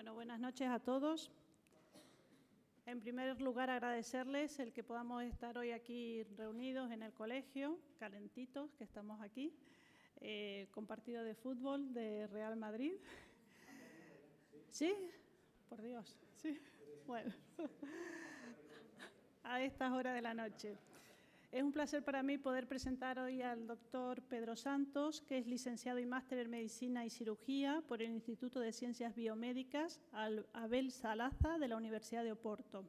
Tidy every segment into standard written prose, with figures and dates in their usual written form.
Bueno, buenas noches a todos. En primer lugar, agradecerles el que podamos estar hoy aquí reunidos en el colegio, calentitos, que estamos aquí, con partido de fútbol de Real Madrid. ¿Sí? Por Dios, sí. Bueno, a estas horas de la noche. Es un placer para mí poder presentar hoy al doctor Pedro Santos, que es licenciado y máster en Medicina y Cirugía por el Instituto de Ciencias Biomédicas Abel Salaza de la Universidad de Oporto.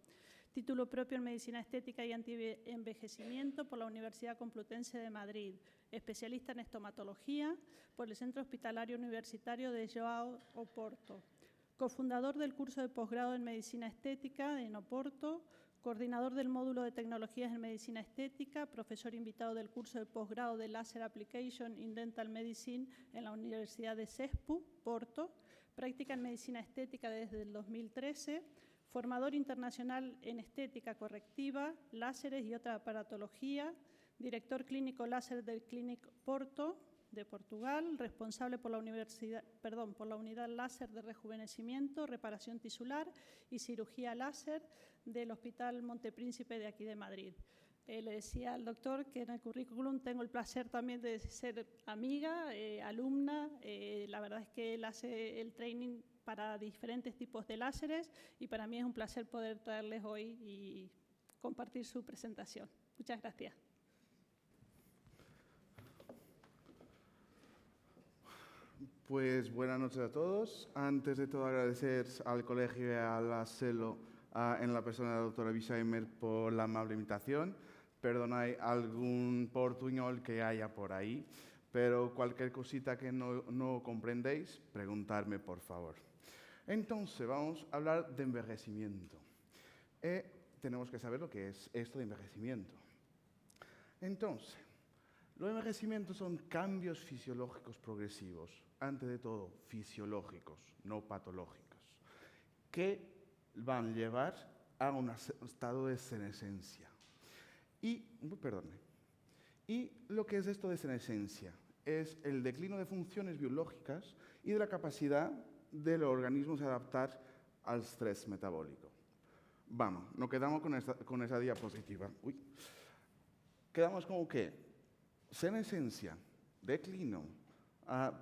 Título propio en Medicina Estética y Antienvejecimiento por la Universidad Complutense de Madrid. Especialista en estomatología por el Centro Hospitalario Universitario de João Oporto. Cofundador del curso de posgrado en Medicina Estética en Oporto, coordinador del módulo de tecnologías en medicina estética, profesor invitado del curso de posgrado de Laser Application in Dental Medicine en la Universidad de CESPU, Porto, práctica en medicina estética desde el 2013, formador internacional en estética correctiva, láseres y otra aparatología, director clínico láser del Clínic Porto, de Portugal, responsable por la unidad láser de rejuvenecimiento, reparación tisular y cirugía láser del Hospital Montepríncipe de aquí de Madrid. Le decía al doctor que en el currículum tengo el placer también de ser amiga, alumna. La verdad es que él hace el training para diferentes tipos de láseres y para mí es un placer poder traerles hoy y compartir su presentación. Muchas gracias. Pues buenas noches a todos. Antes de todo, agradecer al colegio y a la CELO, en la persona de la doctora Bisheimer, por la amable invitación. Perdonad algún portuñol que haya por ahí, pero cualquier cosita que no comprendéis, preguntadme, por favor. Entonces, vamos a hablar de envejecimiento. Tenemos que saber lo que es esto de envejecimiento. Entonces, los envejecimientos son cambios fisiológicos progresivos, antes de todo fisiológicos, no patológicos, que van a llevar a un estado de senescencia. Y lo que es esto de senescencia es el declino de funciones biológicas y de la capacidad de los organismos de adaptar al estrés metabólico. Vamos, nos quedamos con esa diapositiva. Quedamos como que senescencia, declino,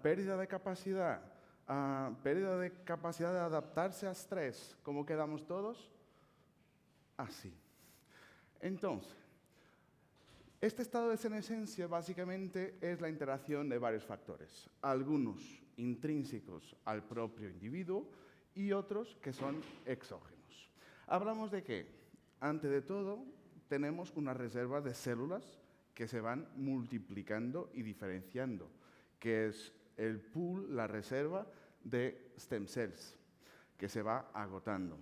pérdida de capacidad de adaptarse a estrés. ¿Cómo quedamos todos? Así. Entonces, este estado de senescencia básicamente es la interacción de varios factores, algunos intrínsecos al propio individuo y otros que son exógenos. Hablamos de que, antes de todo, tenemos una reserva de células que se van multiplicando y diferenciando, que es el pool, la reserva de stem cells, que se va agotando.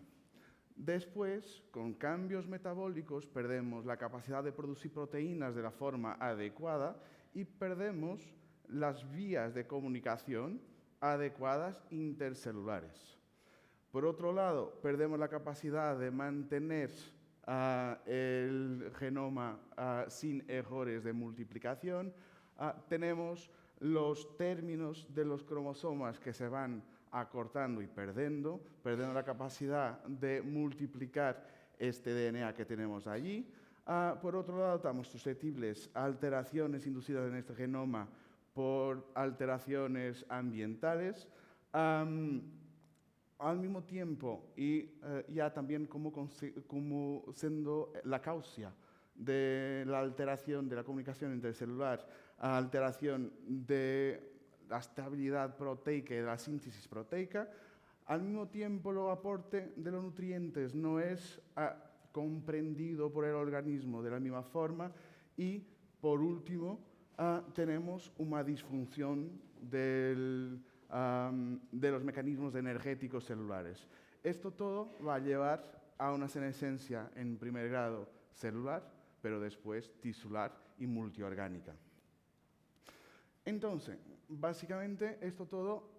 Después, con cambios metabólicos, perdemos la capacidad de producir proteínas de la forma adecuada y perdemos las vías de comunicación adecuadas intercelulares. Por otro lado, perdemos la capacidad de mantener el genoma sin errores de multiplicación. Tenemos los términos de los cromosomas que se van acortando y perdiendo la capacidad de multiplicar este DNA que tenemos allí. Por otro lado, estamos susceptibles a alteraciones inducidas en este genoma por alteraciones ambientales. Al mismo tiempo, y ya también como siendo la causa de la alteración de la comunicación intercelular, alteración de la estabilidad proteica y de la síntesis proteica, al mismo tiempo el aporte de los nutrientes no es comprendido por el organismo de la misma forma y, por último, tenemos una disfunción de los mecanismos energéticos celulares. Esto todo va a llevar a una senescencia en primer grado celular, pero después tisular y multiorgánica. Entonces, básicamente, esto todo,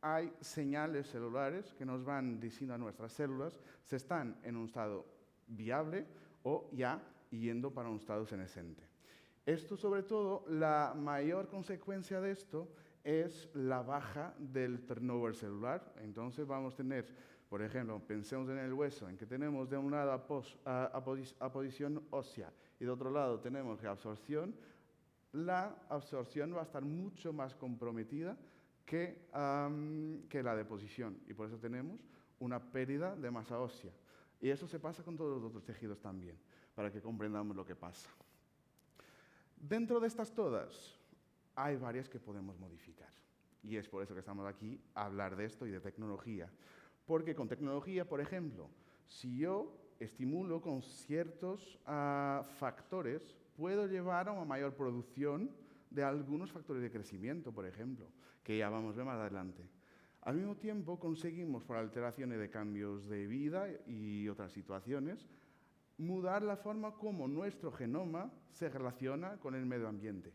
hay señales celulares que nos van diciendo a nuestras células si están en un estado viable o ya yendo para un estado senescente. Esto, sobre todo, la mayor consecuencia de esto es la baja del turnover celular. Entonces vamos a tener, por ejemplo, pensemos en el hueso, en que tenemos de un lado apodición ósea y de otro lado tenemos reabsorción. La absorción va a estar mucho más comprometida que la deposición, y por eso tenemos una pérdida de masa ósea. Y eso se pasa con todos los otros tejidos también, para que comprendamos lo que pasa. Dentro de estas todas, hay varias que podemos modificar. Y es por eso que estamos aquí a hablar de esto y de tecnología. Porque con tecnología, por ejemplo, si yo estimulo con ciertos factores, puedo llevar a una mayor producción de algunos factores de crecimiento, por ejemplo, que ya vamos a ver más adelante. Al mismo tiempo, conseguimos, por alteraciones de cambios de vida y otras situaciones, mudar la forma como nuestro genoma se relaciona con el medio ambiente.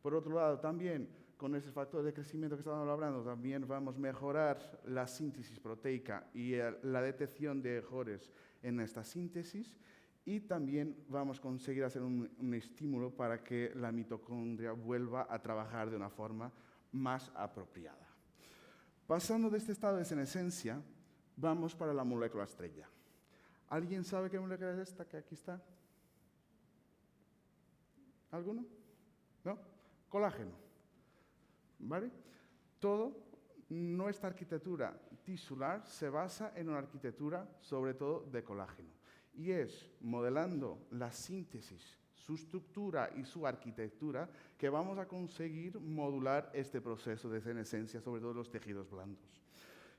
Por otro lado, también, con esos factores de crecimiento que estábamos hablando, también vamos a mejorar la síntesis proteica y la detección de errores en esta síntesis, y también vamos a conseguir hacer un estímulo para que la mitocondria vuelva a trabajar de una forma más apropiada. Pasando de este estado de senescencia, vamos para la molécula estrella. ¿Alguien sabe qué molécula es esta que aquí está? ¿Alguno? ¿No? Colágeno. ¿Vale? Nuestra arquitectura tisular se basa en una arquitectura, sobre todo, de colágeno. Y es modelando la síntesis, su estructura y su arquitectura que vamos a conseguir modular este proceso de senescencia, sobre todo los tejidos blandos,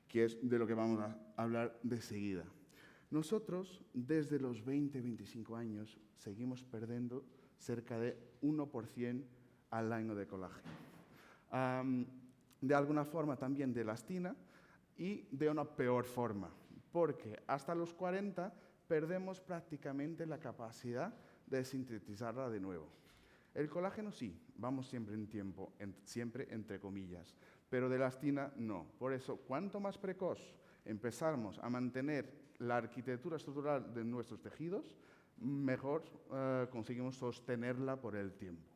que es de lo que vamos a hablar de seguida. Nosotros, desde los 20-25 años, seguimos perdiendo cerca de 1% al año de colágeno. De alguna forma también de elastina y de una peor forma, porque hasta los 40 perdemos prácticamente la capacidad de sintetizarla de nuevo. El colágeno sí, vamos siempre en tiempo, siempre entre comillas, pero de elastina no. Por eso, cuanto más precoz empezamos a mantener la arquitectura estructural de nuestros tejidos, mejor conseguimos sostenerla por el tiempo.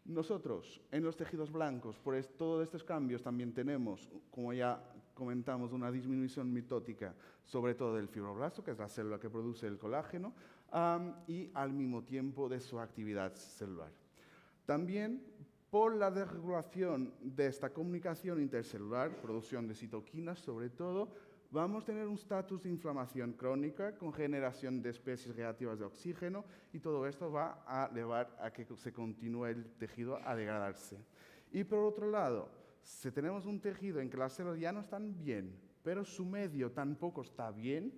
Nosotros, en los tejidos blancos, por todos estos cambios también tenemos, como ya comentamos, una disminución mitótica, sobre todo del fibroblasto, que es la célula que produce el colágeno, y al mismo tiempo de su actividad celular. También, por la desregulación de esta comunicación intercelular, producción de citoquinas sobre todo, vamos a tener un estatus de inflamación crónica con generación de especies reactivas de oxígeno, y todo esto va a llevar a que se continúe el tejido a degradarse. Y por otro lado, si tenemos un tejido en que las células ya no están bien, pero su medio tampoco está bien,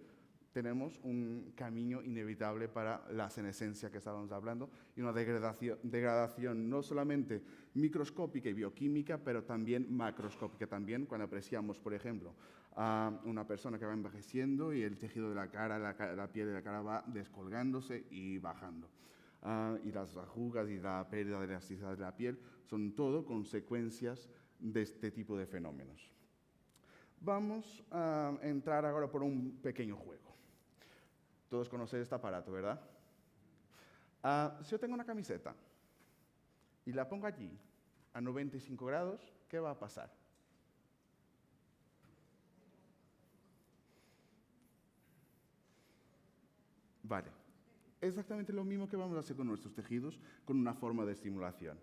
tenemos un camino inevitable para la senescencia que estábamos hablando y una degradación no solamente microscópica y bioquímica, pero también macroscópica. También cuando apreciamos, por ejemplo, a una persona que va envejeciendo y el tejido de la cara, la piel de la cara va descolgándose y bajando. Y las arrugas y la pérdida de elasticidad de la piel son todo consecuencias de este tipo de fenómenos. Vamos a entrar ahora por un pequeño juego. Todos conocen este aparato, ¿verdad? Si yo tengo una camiseta y la pongo allí a 95 grados, ¿qué va a pasar? Vale. Exactamente lo mismo que vamos a hacer con nuestros tejidos, con una forma de estimulación.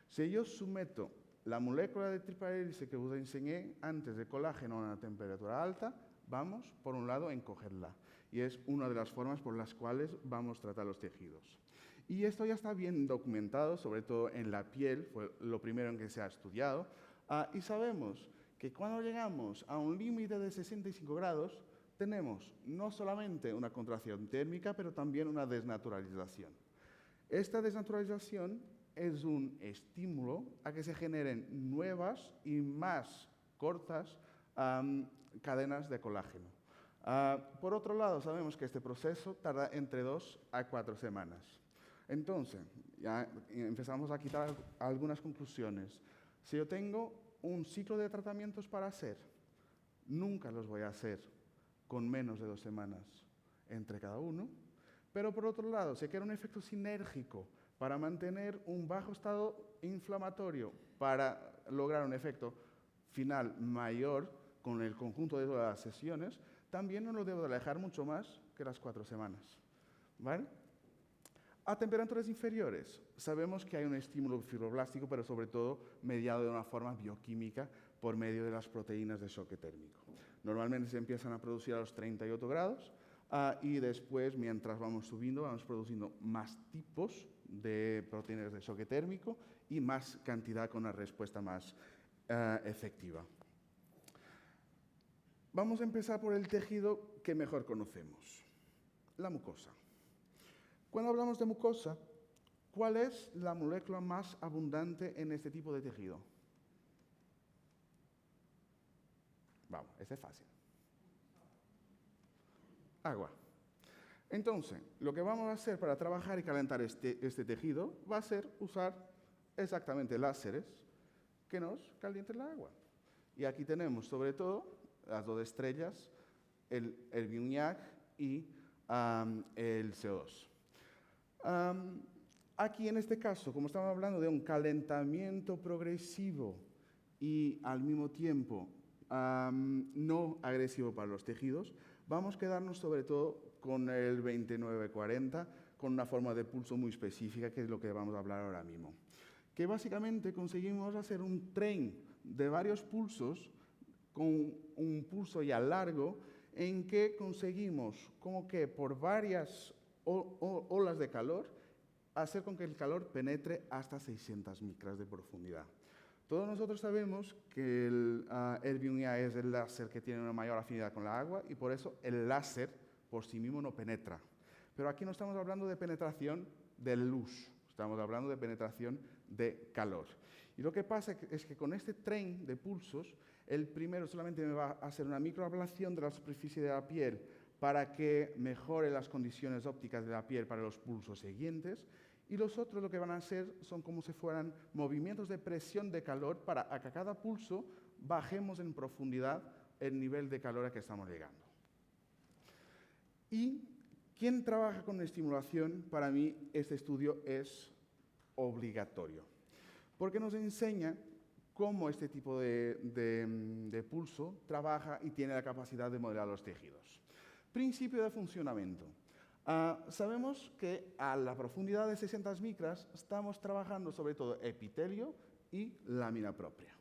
Si yo someto la molécula de triple hélice que os enseñé antes de colágeno a una temperatura alta, vamos, por un lado, a encogerla. Y es una de las formas por las cuales vamos a tratar los tejidos. Y esto ya está bien documentado, sobre todo en la piel, fue lo primero en que se ha estudiado, y sabemos que cuando llegamos a un límite de 65 grados, tenemos no solamente una contracción térmica, pero también una desnaturalización. Esta desnaturalización es un estímulo a que se generen nuevas y más cortas cadenas de colágeno. Por otro lado, sabemos que este proceso tarda entre 2 a 4 semanas. Entonces, ya empezamos a quitar algunas conclusiones. Si yo tengo un ciclo de tratamientos para hacer, nunca los voy a hacer con menos de 2 semanas entre cada uno, Pero por otro lado, se crea un efecto sinérgico para mantener un bajo estado inflamatorio, para lograr un efecto final mayor con el conjunto de todas las sesiones, también no lo debo alejar mucho más que las 4 semanas. ¿Vale? A temperaturas inferiores, sabemos que hay un estímulo fibroblástico, pero sobre todo mediado de una forma bioquímica por medio de las proteínas de choque térmico. Normalmente se empiezan a producir a los 38 grados y después, mientras vamos subiendo, vamos produciendo más tipos de proteínas de choque térmico y más cantidad con una respuesta más efectiva. Vamos a empezar por el tejido que mejor conocemos, la mucosa. Cuando hablamos de mucosa, ¿cuál es la molécula más abundante en este tipo de tejido? Vamos, este es fácil. Agua. Entonces, lo que vamos a hacer para trabajar y calentar este tejido va a ser usar exactamente láseres que nos calienten la agua. Y aquí tenemos sobre todo las 2 estrellas, el Erbium-YAG y el CO2. Aquí en este caso, como estamos hablando de un calentamiento progresivo y al mismo tiempo no agresivo para los tejidos, vamos a quedarnos sobre todo con el 2940, con una forma de pulso muy específica, que es lo que vamos a hablar ahora mismo. Que básicamente conseguimos hacer un tren de varios pulsos, con un pulso ya largo, en que conseguimos como que por varias olas de calor, hacer con que el calor penetre hasta 600 micras de profundidad. Todos nosotros sabemos que el Erbium-YAG es el láser que tiene una mayor afinidad con la agua y por eso el láser por sí mismo no penetra. Pero aquí no estamos hablando de penetración de luz, estamos hablando de penetración de calor. Y lo que pasa es que con este tren de pulsos, el primero solamente me va a hacer una microablación de la superficie de la piel para que mejore las condiciones ópticas de la piel para los pulsos siguientes, y los otros lo que van a hacer son como si fueran movimientos de presión de calor para que a cada pulso bajemos en profundidad el nivel de calor a que estamos llegando. ¿Y quién trabaja con estimulación? Para mí este estudio es obligatorio, porque nos enseña cómo este tipo de pulso trabaja y tiene la capacidad de modelar los tejidos. Principio de funcionamiento. Sabemos que a la profundidad de 600 micras estamos trabajando sobre todo epitelio y lámina propia,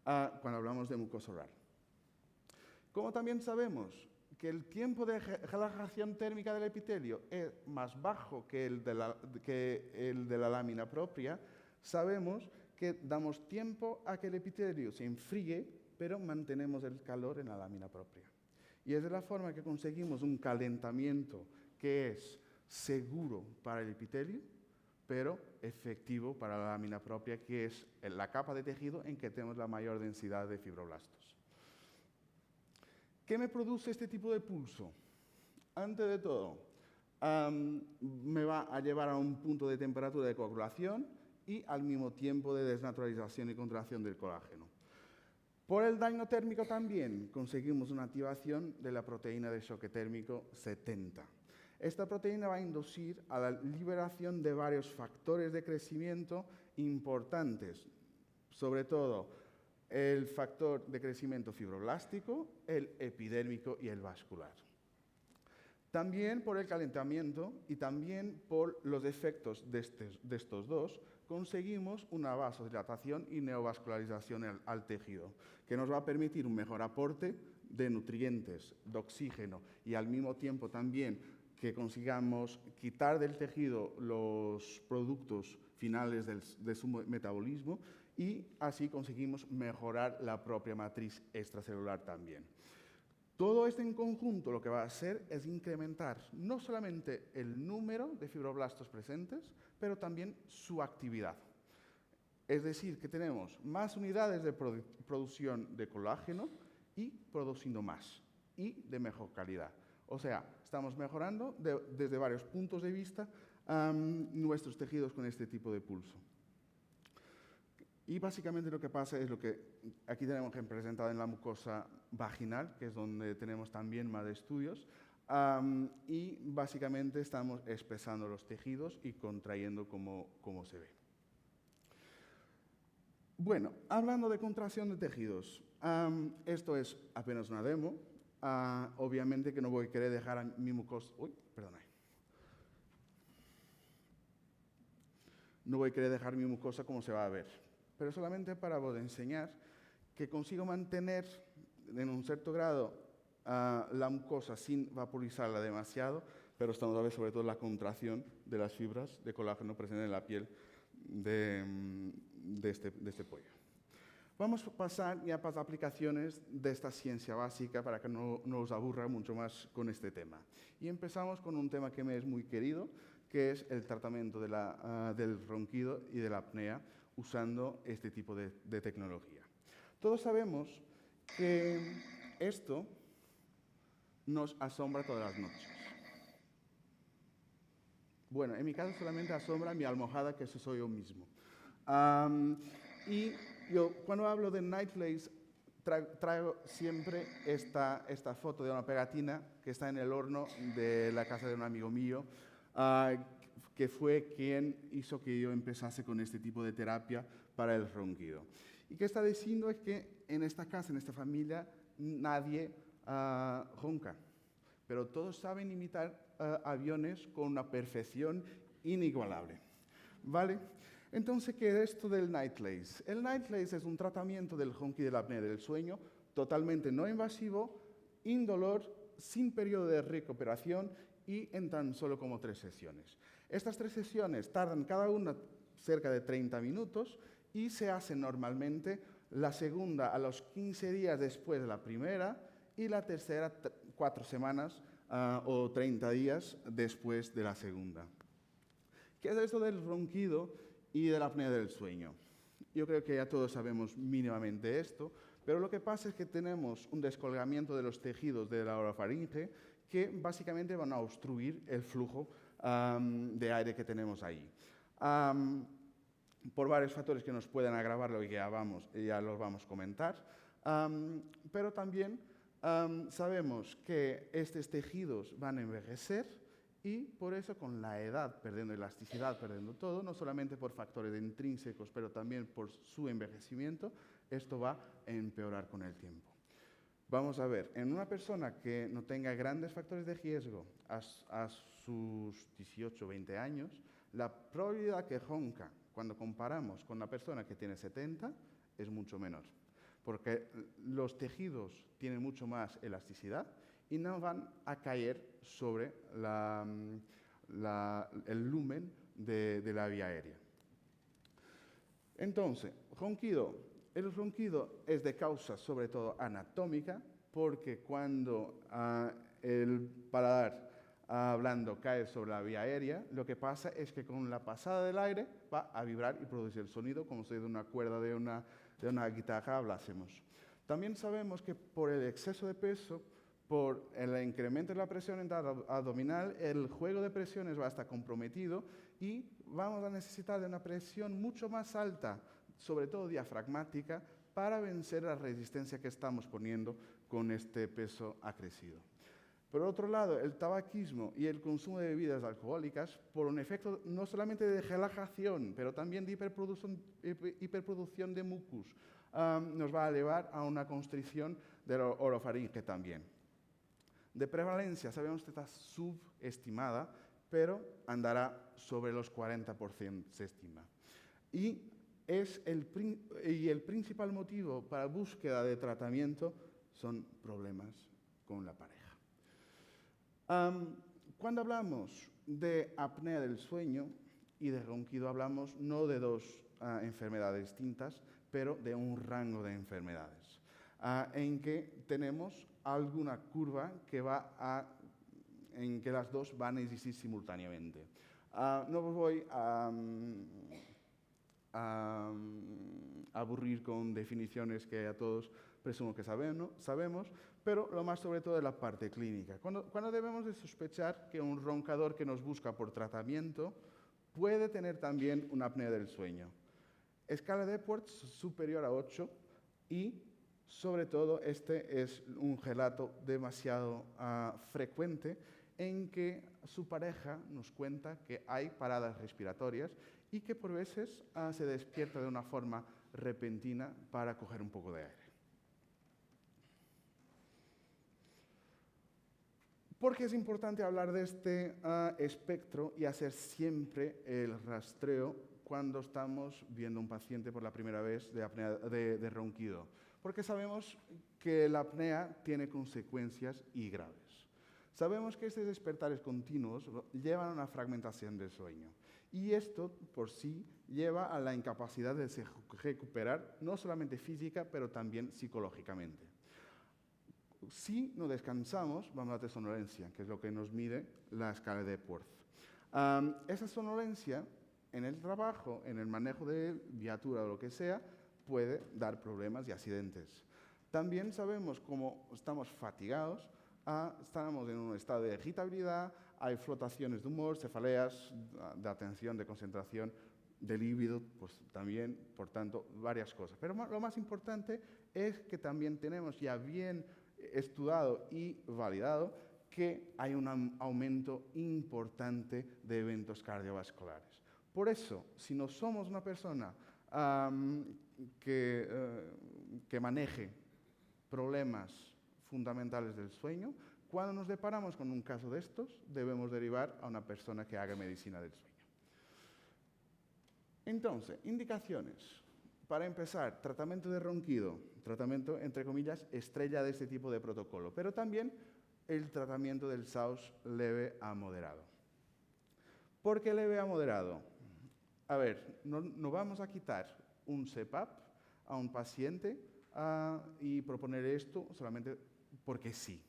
cuando hablamos de mucosa oral. Como también sabemos que el tiempo de relajación térmica del epitelio es más bajo que el de la lámina propia, sabemos que damos tiempo a que el epitelio se enfríe, pero mantenemos el calor en la lámina propia. Y es de la forma que conseguimos un calentamiento que es seguro para el epitelio, pero efectivo para la lámina propia, que es la capa de tejido en que tenemos la mayor densidad de fibroblastos. ¿Qué me produce este tipo de pulso? Antes de todo, me va a llevar a un punto de temperatura de coagulación y al mismo tiempo de desnaturalización y contracción del colágeno. Por el daño térmico también conseguimos una activación de la proteína de choque térmico 70. Esta proteína va a inducir a la liberación de varios factores de crecimiento importantes, sobre todo el factor de crecimiento fibroblástico, el epidérmico y el vascular. También por el calentamiento y también por los efectos de estos dos, conseguimos una vasodilatación y neovascularización al tejido, que nos va a permitir un mejor aporte de nutrientes, de oxígeno y al mismo tiempo también que consigamos quitar del tejido los productos finales de su metabolismo y así conseguimos mejorar la propia matriz extracelular también. Todo esto en conjunto lo que va a hacer es incrementar no solamente el número de fibroblastos presentes, pero también su actividad. Es decir, que tenemos más unidades de producción de colágeno y produciendo más y de mejor calidad. O sea, estamos mejorando desde varios puntos de vista nuestros tejidos con este tipo de pulso. Y básicamente lo que pasa es lo que aquí tenemos representado en la mucosa vaginal, que es donde tenemos también más estudios. y básicamente estamos espesando los tejidos y contrayendo como se ve. Bueno, hablando de contracción de tejidos, esto es apenas una demo. Obviamente que no voy a querer dejar mi mucosa... No voy a querer dejar mi mucosa como se va a ver, pero solamente para enseñar que consigo mantener en un cierto grado la mucosa sin vaporizarla demasiado, pero estamos a ver sobre todo la contracción de las fibras de colágeno presentes en la piel de este pollo. Vamos a pasar ya para las aplicaciones de esta ciencia básica para que no os aburra mucho más con este tema. Y empezamos con un tema que me es muy querido, que es el tratamiento del ronquido y de la apnea usando este tipo de tecnología. Todos sabemos que esto nos asombra todas las noches. Bueno, en mi caso solamente asombra mi almohada, que eso soy yo mismo. Y yo, cuando hablo de Nightlace, traigo siempre esta foto de una pegatina que está en el horno de la casa de un amigo mío, que fue quien hizo que yo empezase con este tipo de terapia para el ronquido. Y que está diciendo es que en esta casa, en esta familia, nadie ronca, pero todos saben imitar aviones con una perfección inigualable. ¿Vale? Entonces, ¿qué es esto del Nightlace? El Nightlace es un tratamiento del ronquido y de la apnea del sueño totalmente no invasivo, indolor, sin periodo de recuperación y en tan solo como 3 sesiones. Estas 3 sesiones tardan cada una cerca de 30 minutos y se hace normalmente la segunda a los 15 días después de la primera y la tercera 4 semanas o 30 días después de la segunda. ¿Qué es esto del ronquido y de la apnea del sueño? Yo creo que ya todos sabemos mínimamente esto, pero lo que pasa es que tenemos un descolgamiento de los tejidos de la orofaringe que básicamente van a obstruir el flujo de aire que tenemos ahí. Por varios factores que nos pueden agravarlo y que ya los vamos a comentar, pero también sabemos que estos tejidos van a envejecer y por eso con la edad, perdiendo elasticidad, perdiendo todo, no solamente por factores intrínsecos, pero también por su envejecimiento, esto va a empeorar con el tiempo. Vamos a ver, en una persona que no tenga grandes factores de riesgo a sus 18 o 20 años, la probabilidad que ronca cuando comparamos con una persona que tiene 70 es mucho menor, porque los tejidos tienen mucho más elasticidad y no van a caer sobre el lumen de la vía aérea. Entonces, ronquido. El ronquido es de causa sobre todo anatómica, porque cuando el paladar blando cae sobre la vía aérea, lo que pasa es que con la pasada del aire va a vibrar y producir el sonido como si de una cuerda de una guitarra hablásemos. También sabemos que por el exceso de peso, por el incremento de la presión abdominal, el juego de presiones va a estar comprometido y vamos a necesitar de una presión mucho más alta, sobre todo diafragmática, para vencer la resistencia que estamos poniendo con este peso acrecido. Por otro lado, el tabaquismo y el consumo de bebidas alcohólicas, por un efecto no solamente de relajación, pero también de hiperproducción de mucus, nos va a llevar a una constricción de la orofaringe también. De prevalencia, sabemos que está subestimada, pero andará sobre los 40%, se estima. Y el principal motivo para búsqueda de tratamiento son problemas con la pareja. Cuando hablamos de apnea del sueño y de ronquido, hablamos no de 2 enfermedades distintas, pero de un rango de enfermedades, en que tenemos alguna curva que en que las dos van a existir simultáneamente. No os voy a aburrir con definiciones que a todos presumo que sabemos, pero lo más sobre todo es la parte clínica. Cuando debemos de sospechar que un roncador que nos busca por tratamiento puede tener también una apnea del sueño. Escala de Epworth superior a 8 y Sobre todo, este es un relato demasiado frecuente en que su pareja nos cuenta que hay paradas respiratorias y que por veces se despierta de una forma repentina para coger un poco de aire. ¿Por qué es importante hablar de este espectro y hacer siempre el rastreo cuando estamos viendo un paciente por la primera vez de apnea de ronquido? Porque sabemos que la apnea tiene consecuencias y graves. Sabemos que estos despertares continuos llevan a una fragmentación del sueño. Y esto, por sí, lleva a la incapacidad de recuperar, no solamente física, pero también psicológicamente. Si no descansamos, vamos a tener somnolencia, que es lo que nos mide la escala de Epworth. Esa somnolencia, en el trabajo, en el manejo de viatura o lo que sea, puede dar problemas y accidentes. También sabemos cómo estamos fatigados, estamos en un estado de irritabilidad, hay flotaciones de humor, cefaleas, de atención, de concentración, de líbido, pues también, por tanto, varias cosas. Pero lo más importante es que también tenemos ya bien estudiado y validado que hay un aumento importante de eventos cardiovasculares. Por eso, si no somos una persona que maneje problemas fundamentales del sueño, cuando nos deparamos con un caso de estos, debemos derivar a una persona que haga medicina del sueño. Entonces, indicaciones. Para empezar, tratamiento de ronquido, tratamiento, entre comillas, estrella de este tipo de protocolo, pero también el tratamiento del SAUS leve a moderado. ¿Por qué leve a moderado? A ver, no vamos a quitar un CPAP a un paciente y proponer esto solamente porque sí.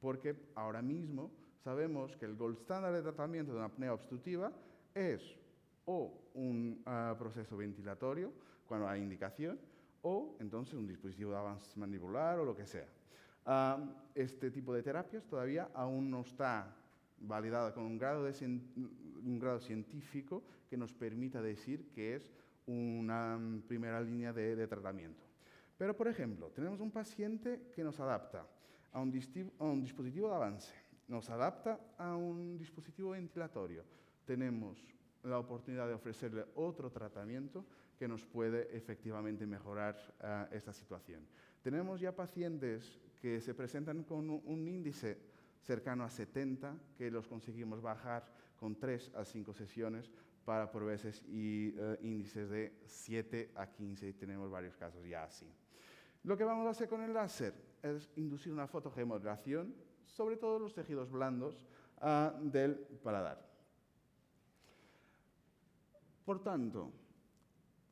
Porque ahora mismo sabemos que el gold standard de tratamiento de una apnea obstructiva es o un proceso ventilatorio, cuando hay indicación, o entonces un dispositivo de avance mandibular o lo que sea. Este tipo de terapias todavía aún no está validada con un grado científico que nos permita decir que es una primera línea de tratamiento. Pero, por ejemplo, tenemos un paciente que nos adapta a un dispositivo de avance, nos adapta a un dispositivo ventilatorio. Tenemos la oportunidad de ofrecerle otro tratamiento que nos puede efectivamente mejorar esta situación. Tenemos ya pacientes que se presentan con un índice cercano a 70, que los conseguimos bajar con 3 a 5 sesiones para por veces y índices de 7 a 15, y tenemos varios casos ya así. Lo que vamos a hacer con el láser es inducir una fotorremodelación sobre todo los tejidos blandos del paladar. Por tanto,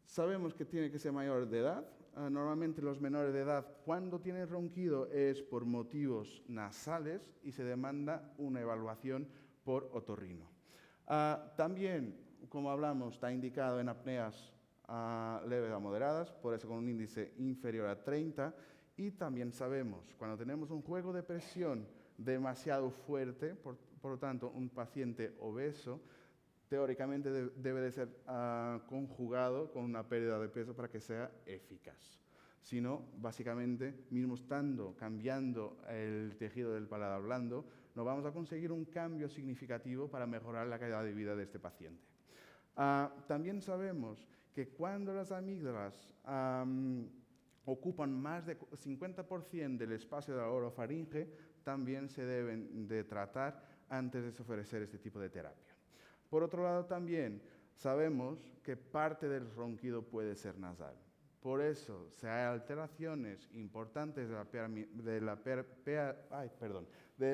sabemos que tiene que ser mayor de edad. Normalmente los menores de edad, cuando tienen ronquido, es por motivos nasales y se demanda una evaluación por otorrino. También, como hablamos, está indicado en apneas leves a moderadas, por eso con un índice inferior a 30. Y también sabemos, cuando tenemos un juego de presión demasiado fuerte, por lo tanto, un paciente obeso, teóricamente debe de ser conjugado con una pérdida de peso para que sea eficaz. Si no, básicamente, mismo cambiando el tejido del paladar blando, no vamos a conseguir un cambio significativo para mejorar la calidad de vida de este paciente. También sabemos que cuando las amígdalas ocupan más de 50% del espacio de la orofaringe, también se deben de tratar antes de ofrecer este tipo de terapia. Por otro lado, también sabemos que parte del ronquido puede ser nasal. Por eso, si hay alteraciones importantes de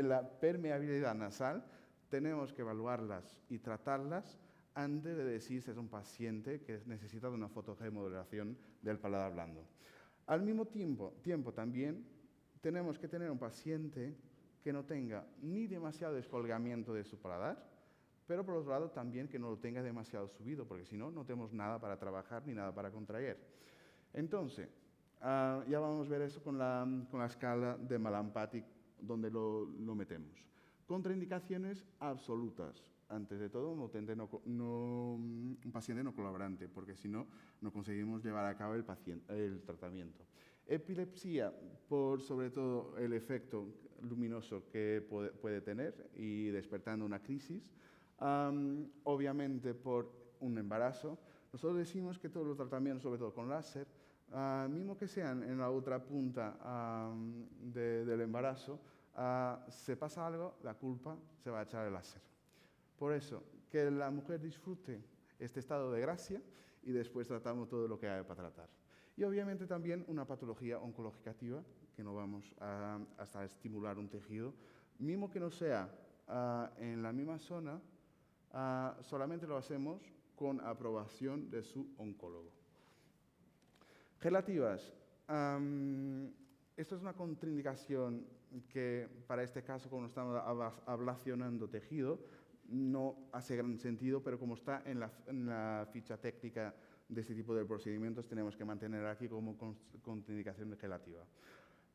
la permeabilidad nasal, tenemos que evaluarlas y tratarlas antes de decir si es un paciente que necesita de una fotorremodelación del paladar blando. Al mismo tiempo también tenemos que tener un paciente que no tenga ni demasiado descolgamiento de su paladar, pero por otro lado también que no lo tenga demasiado subido, porque si no, no tenemos nada para trabajar ni nada para contraer. Entonces, ya vamos a ver eso con la escala de Mallampati, donde lo metemos. Contraindicaciones absolutas. Antes de todo, un paciente no colaborante, porque si no, no conseguimos llevar a cabo el tratamiento. Epilepsia, por sobre todo el efecto luminoso que puede tener y despertando una crisis. Obviamente por un embarazo. Nosotros decimos que todos los tratamientos, sobre todo con láser, mismo que sean en la otra punta del embarazo, se pasa algo, la culpa se va a echar el láser. Por eso, que la mujer disfrute este estado de gracia y después tratamos todo lo que hay para tratar. Y obviamente también una patología oncológica, que no vamos hasta estimular un tejido, mismo que no sea en la misma zona, solamente lo hacemos con aprobación de su oncólogo. Gelativas. Esto es una contraindicación que para este caso, como estamos ablacionando tejido, no hace gran sentido, pero como está en la ficha técnica de este tipo de procedimientos, tenemos que mantener aquí como contraindicación gelativa.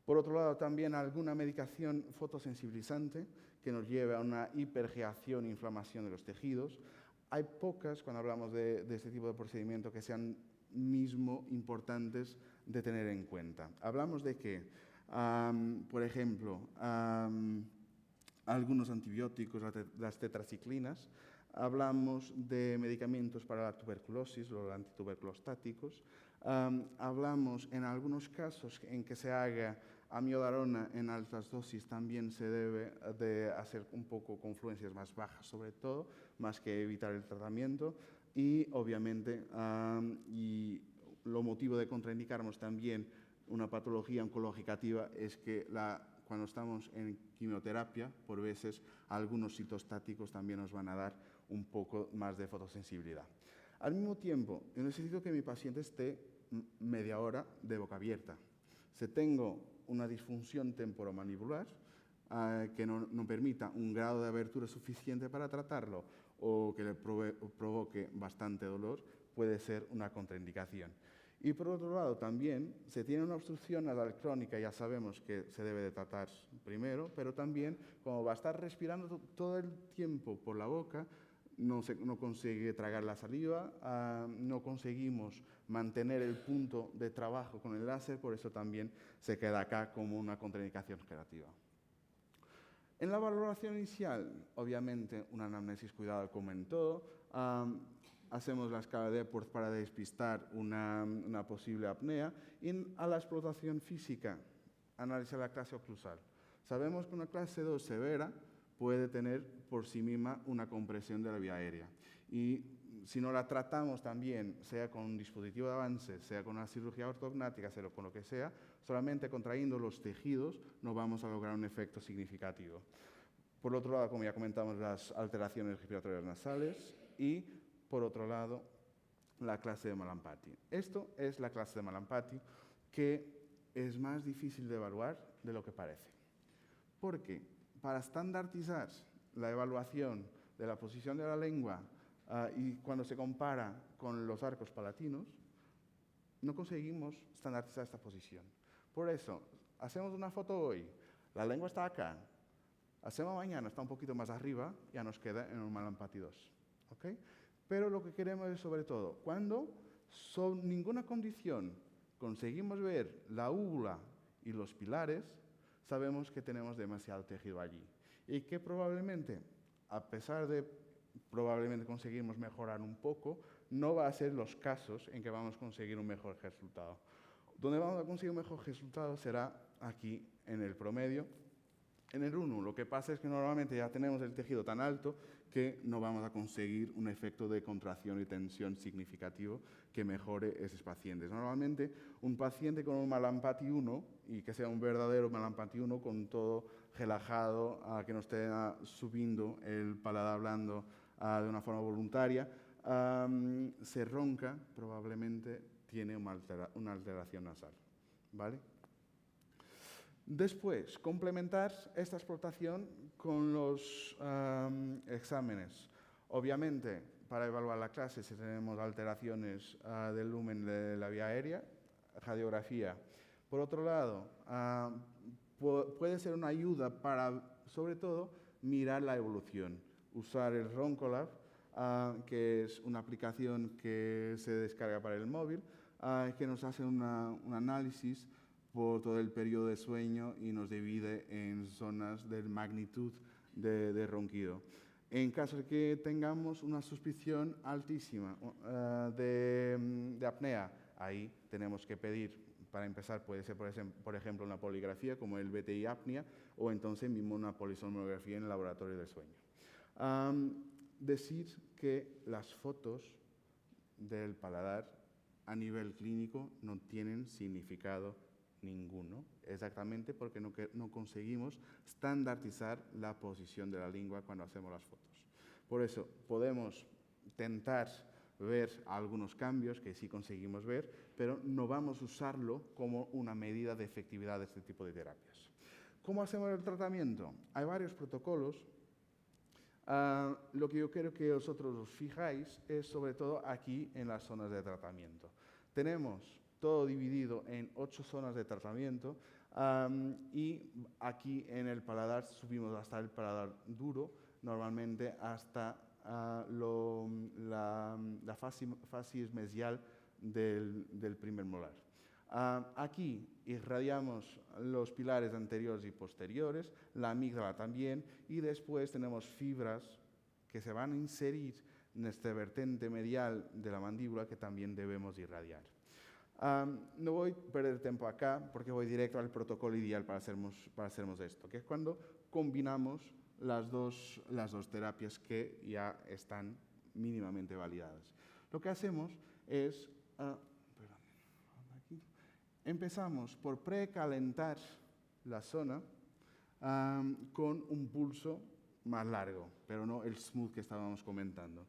Por otro lado, también alguna medicación fotosensibilizante que nos lleve a una hiperreacción e inflamación de los tejidos. Hay pocas, cuando hablamos de este tipo de procedimiento, que sean mismo importantes de tener en cuenta. Hablamos de que, por ejemplo, algunos antibióticos, las tetraciclinas, hablamos de medicamentos para la tuberculosis, los antituberculostáticos, hablamos en algunos casos en que se haga amiodarona en altas dosis, también se debe de hacer un poco con fluencias más bajas, sobre todo, más que evitar el tratamiento, y obviamente, y lo motivo de contraindicarnos también una patología oncológica es que cuando estamos en quimioterapia, por veces algunos citostáticos también nos van a dar un poco más de fotosensibilidad. Al mismo tiempo, yo necesito que mi paciente esté media hora de boca abierta. Si tengo una disfunción temporomandibular que no permita un grado de abertura suficiente para tratarlo o que le provoque bastante dolor, puede ser una contraindicación. Y por otro lado, también, se tiene una obstrucción nasal crónica, ya sabemos que se debe de tratar primero, pero también, como va a estar respirando todo el tiempo por la boca, no consigue tragar la saliva, no conseguimos mantener el punto de trabajo con el láser, por eso también se queda acá como una contraindicación gelativa. En la valoración inicial, obviamente, una anamnesis cuidada como en todo, hacemos la escala de Epworth para despistar una posible apnea y a la explotación física, analizar la clase oclusal. Sabemos que una clase 2 severa puede tener por sí misma una compresión de la vía aérea y si no la tratamos también, sea con un dispositivo de avance, sea con una cirugía ortognática, sea con lo que sea, solamente contrayendo los tejidos no vamos a lograr un efecto significativo. Por otro lado, como ya comentamos, las alteraciones respiratorias nasales y, por otro lado, la clase de Mallampati. Esto es la clase de Mallampati que es más difícil de evaluar de lo que parece. Porque para estandarizar la evaluación de la posición de la lengua y cuando se compara con los arcos palatinos, no conseguimos estandarizar esta posición. Por eso, hacemos una foto hoy, la lengua está acá, hacemos mañana, está un poquito más arriba, ya nos queda en un Mallampati 2. ¿Okay? Pero lo que queremos es, sobre todo, cuando sin ninguna condición conseguimos ver la úvula y los pilares, sabemos que tenemos demasiado tejido allí. Y que probablemente, a pesar de probablemente conseguimos mejorar un poco, no va a ser los casos en que vamos a conseguir un mejor resultado. Donde vamos a conseguir un mejor resultado será aquí, en el promedio. En el 1, lo que pasa es que normalmente ya tenemos el tejido tan alto que no vamos a conseguir un efecto de contracción y tensión significativo que mejore esos pacientes. Normalmente, un paciente con un Mallampati 1, y que sea un verdadero Mallampati 1 con todo relajado, que no esté subiendo el paladar blando de una forma voluntaria, se ronca, probablemente tiene una alteración nasal. ¿Vale? Después, complementar esta explotación con los exámenes. Obviamente, para evaluar la clase, si tenemos alteraciones del lumen de la vía aérea, radiografía. Por otro lado, puede ser una ayuda para, sobre todo, mirar la evolución. Usar el Roncolab, que es una aplicación que se descarga para el móvil, que nos hace un análisis por todo el periodo de sueño y nos divide en zonas de magnitud de ronquido. En caso de que tengamos una suspición altísima de apnea, ahí tenemos que pedir, para empezar, puede ser por ejemplo una poligrafía como el BTI apnea o entonces mismo una polisomnografía en el laboratorio de sueño. Decir que las fotos del paladar a nivel clínico no tienen significado ninguno, exactamente porque no conseguimos estandarizar la posición de la lengua cuando hacemos las fotos. Por eso podemos tentar ver algunos cambios que sí conseguimos ver, pero no vamos a usarlo como una medida de efectividad de este tipo de terapias. ¿Cómo hacemos el tratamiento? Hay varios protocolos. Lo que yo quiero que vosotros os fijáis es sobre todo aquí en las zonas de tratamiento. Tenemos todo dividido en 8 zonas de tratamiento y aquí en el paladar subimos hasta el paladar duro, normalmente hasta la facies mesial del primer molar. Aquí irradiamos los pilares anteriores y posteriores, la amígdala también, y después tenemos fibras que se van a inserir en este vertente medial de la mandíbula que también debemos irradiar. No voy a perder tiempo acá porque voy directo al protocolo ideal para hacernos esto, que es cuando combinamos las dos terapias que ya están mínimamente validadas. Lo que hacemos es, empezamos por precalentar la zona con un pulso más largo, pero no el smooth que estábamos comentando.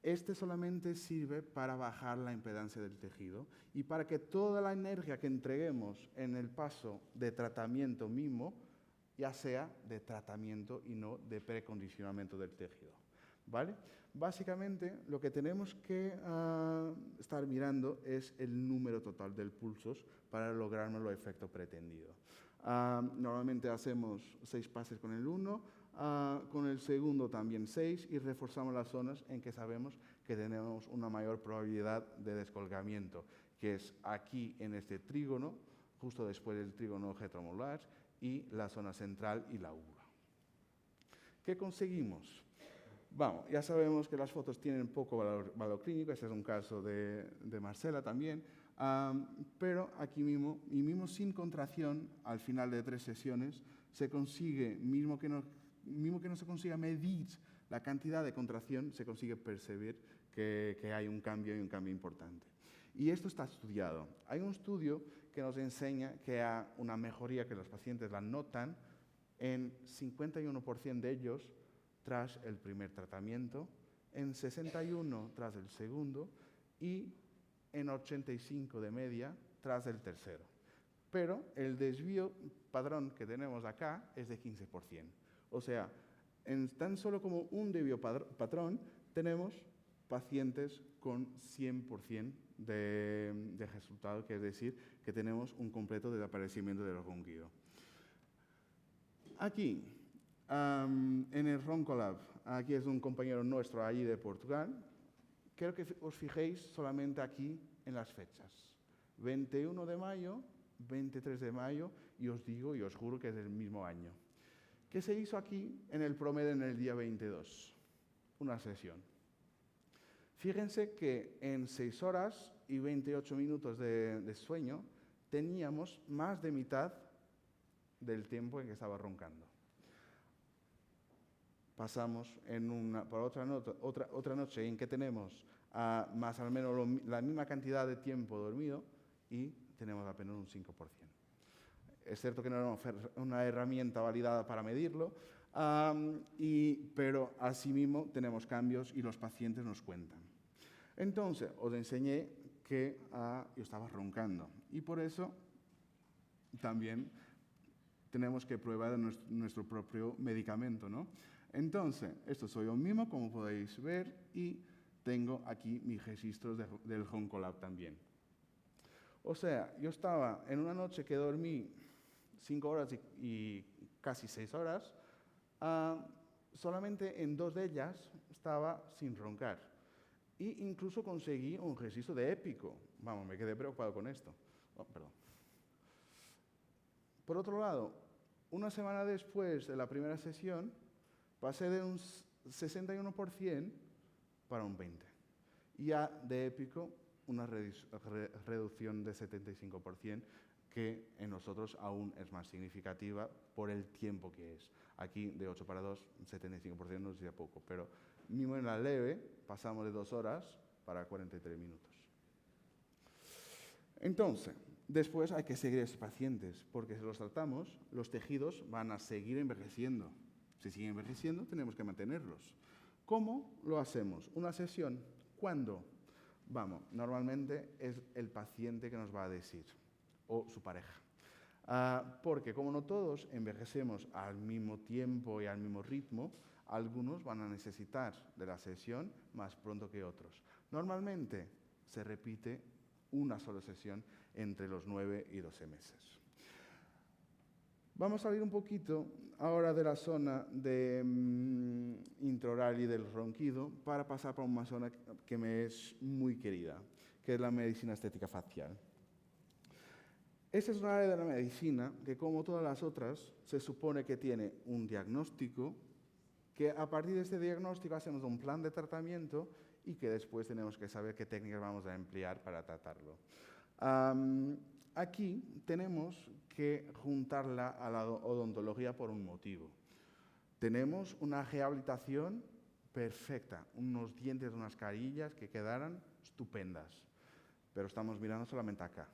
Este solamente sirve para bajar la impedancia del tejido y para que toda la energía que entreguemos en el paso de tratamiento mismo ya sea de tratamiento y no de precondicionamiento del tejido. ¿Vale? Básicamente, lo que tenemos que estar mirando es el número total de pulsos para lograr el efecto pretendido. Normalmente hacemos 6 pases con el 1, con el segundo también 6 y reforzamos las zonas en que sabemos que tenemos una mayor probabilidad de descolgamiento, que es aquí en este trígono, justo después del trígono retromolar y la zona central y la úvula. ¿Qué conseguimos? Vamos, ya sabemos que las fotos tienen poco valor clínico, este es un caso de Marcela también, pero aquí mismo, y mismo sin contracción, al final de 3 sesiones, se consigue, mismo que no se consiga medir la cantidad de contracción, se consigue percibir que hay un cambio y un cambio importante. Y esto está estudiado. Hay un estudio que nos enseña que hay una mejoría que los pacientes la notan en 51% de ellos tras el primer tratamiento, en 61% tras el segundo y en 85% de media tras el tercero. Pero el desvío padrón que tenemos acá es de 15%. O sea, en tan solo como un desvío patrón tenemos pacientes con 100% de resultado, que es decir, que tenemos un completo desaparecimiento del ronquido. Aquí, en el Roncolab, aquí es un compañero nuestro allí de Portugal, quiero que os fijéis solamente aquí en las fechas. 21 de mayo, 23 de mayo, y os digo y os juro que es del mismo año. ¿Qué se hizo aquí en el promedio en el día 22? Una sesión. Fíjense que en 6 horas y 28 minutos de sueño teníamos más de mitad del tiempo en que estaba roncando. Pasamos por otra noche en que tenemos más o menos la misma cantidad de tiempo dormido y tenemos apenas un 5%. Es cierto que no era una herramienta validada para medirlo, pero asimismo tenemos cambios y los pacientes nos cuentan. Entonces, os enseñé que yo estaba roncando y por eso también tenemos que probar nuestro propio medicamento, ¿no? Entonces, esto soy yo mismo, como podéis ver, y tengo aquí mis registros del Roncolab también. O sea, yo estaba en una noche que dormí 5 horas y casi 6 horas, solamente en 2 de ellas estaba sin roncar. E incluso conseguí un registro de épico. Vamos, me quedé preocupado con esto. Oh, perdón. Por otro lado, una semana después de la primera sesión, pasé de un 61% para un 20%. Y ya de épico, una reducción de 75%, que en nosotros aún es más significativa por el tiempo que es. Aquí, de 8 para 2, 75% nos dice poco, pero mismo en la leve, pasamos de 2 horas para 43 minutos. Entonces, después hay que seguir a esos pacientes, porque si los tratamos, los tejidos van a seguir envejeciendo. Si siguen envejeciendo, tenemos que mantenerlos. ¿Cómo lo hacemos? Una sesión, ¿cuándo? Vamos, normalmente es el paciente que nos va a decir, o su pareja. Porque como no todos envejecemos al mismo tiempo y al mismo ritmo, algunos van a necesitar de la sesión más pronto que otros. Normalmente se repite una sola sesión entre los 9 y 12 meses. Vamos a salir un poquito ahora de la zona de intraoral y del ronquido para pasar por una zona que me es muy querida, que es la medicina estética facial. Esta es una área de la medicina que, como todas las otras, se supone que tiene un diagnóstico, que a partir de este diagnóstico hacemos un plan de tratamiento y que después tenemos que saber qué técnicas vamos a emplear para tratarlo. Aquí tenemos que juntarla a la odontología por un motivo. Tenemos una rehabilitación perfecta, unos dientes, unas carillas que quedaran estupendas, pero estamos mirando solamente acá.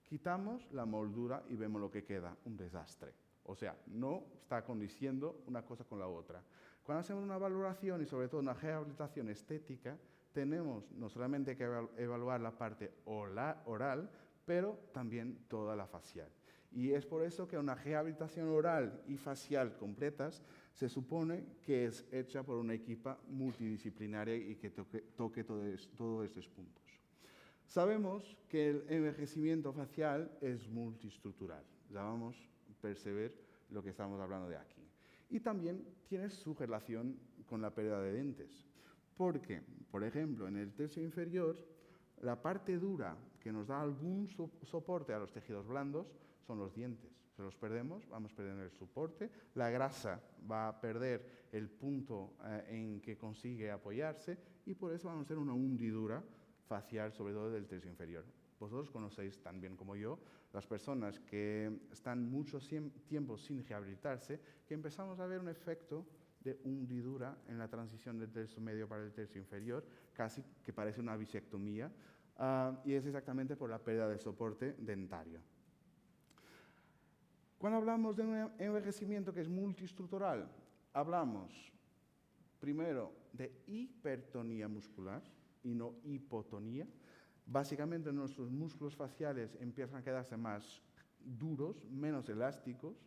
Quitamos la moldura y vemos lo que queda, un desastre. O sea, no está condiciendo una cosa con la otra. Cuando hacemos una valoración y sobre todo una rehabilitación estética, tenemos no solamente que evaluar la parte oral, pero también toda la facial. Y es por eso que una rehabilitación oral y facial completas se supone que es hecha por una equipa multidisciplinaria y que toque todos estos puntos. Sabemos que el envejecimiento facial es multiestructural. Ya vamos a percibir lo que estamos hablando de aquí. Y también tiene su relación con la pérdida de dientes. Porque, por ejemplo, en el tercio inferior, la parte dura que nos da algún soporte a los tejidos blandos son los dientes. Si los perdemos, vamos perdiendo el soporte. La grasa va a perder el punto en que consigue apoyarse y por eso vamos a tener una hundidura facial, sobre todo del tercio inferior. Vosotros conocéis tan bien como yo las personas que están mucho tiempo sin rehabilitarse, que empezamos a ver un efecto de hundidura en la transición del tercio medio para el tercio inferior, casi que parece una bisectomía, y es exactamente por la pérdida de soporte dentario. Cuando hablamos de un envejecimiento que es multiestructural, hablamos primero de hipertonía muscular y no hipotonía. Básicamente nuestros músculos faciales empiezan a quedarse más duros, menos elásticos.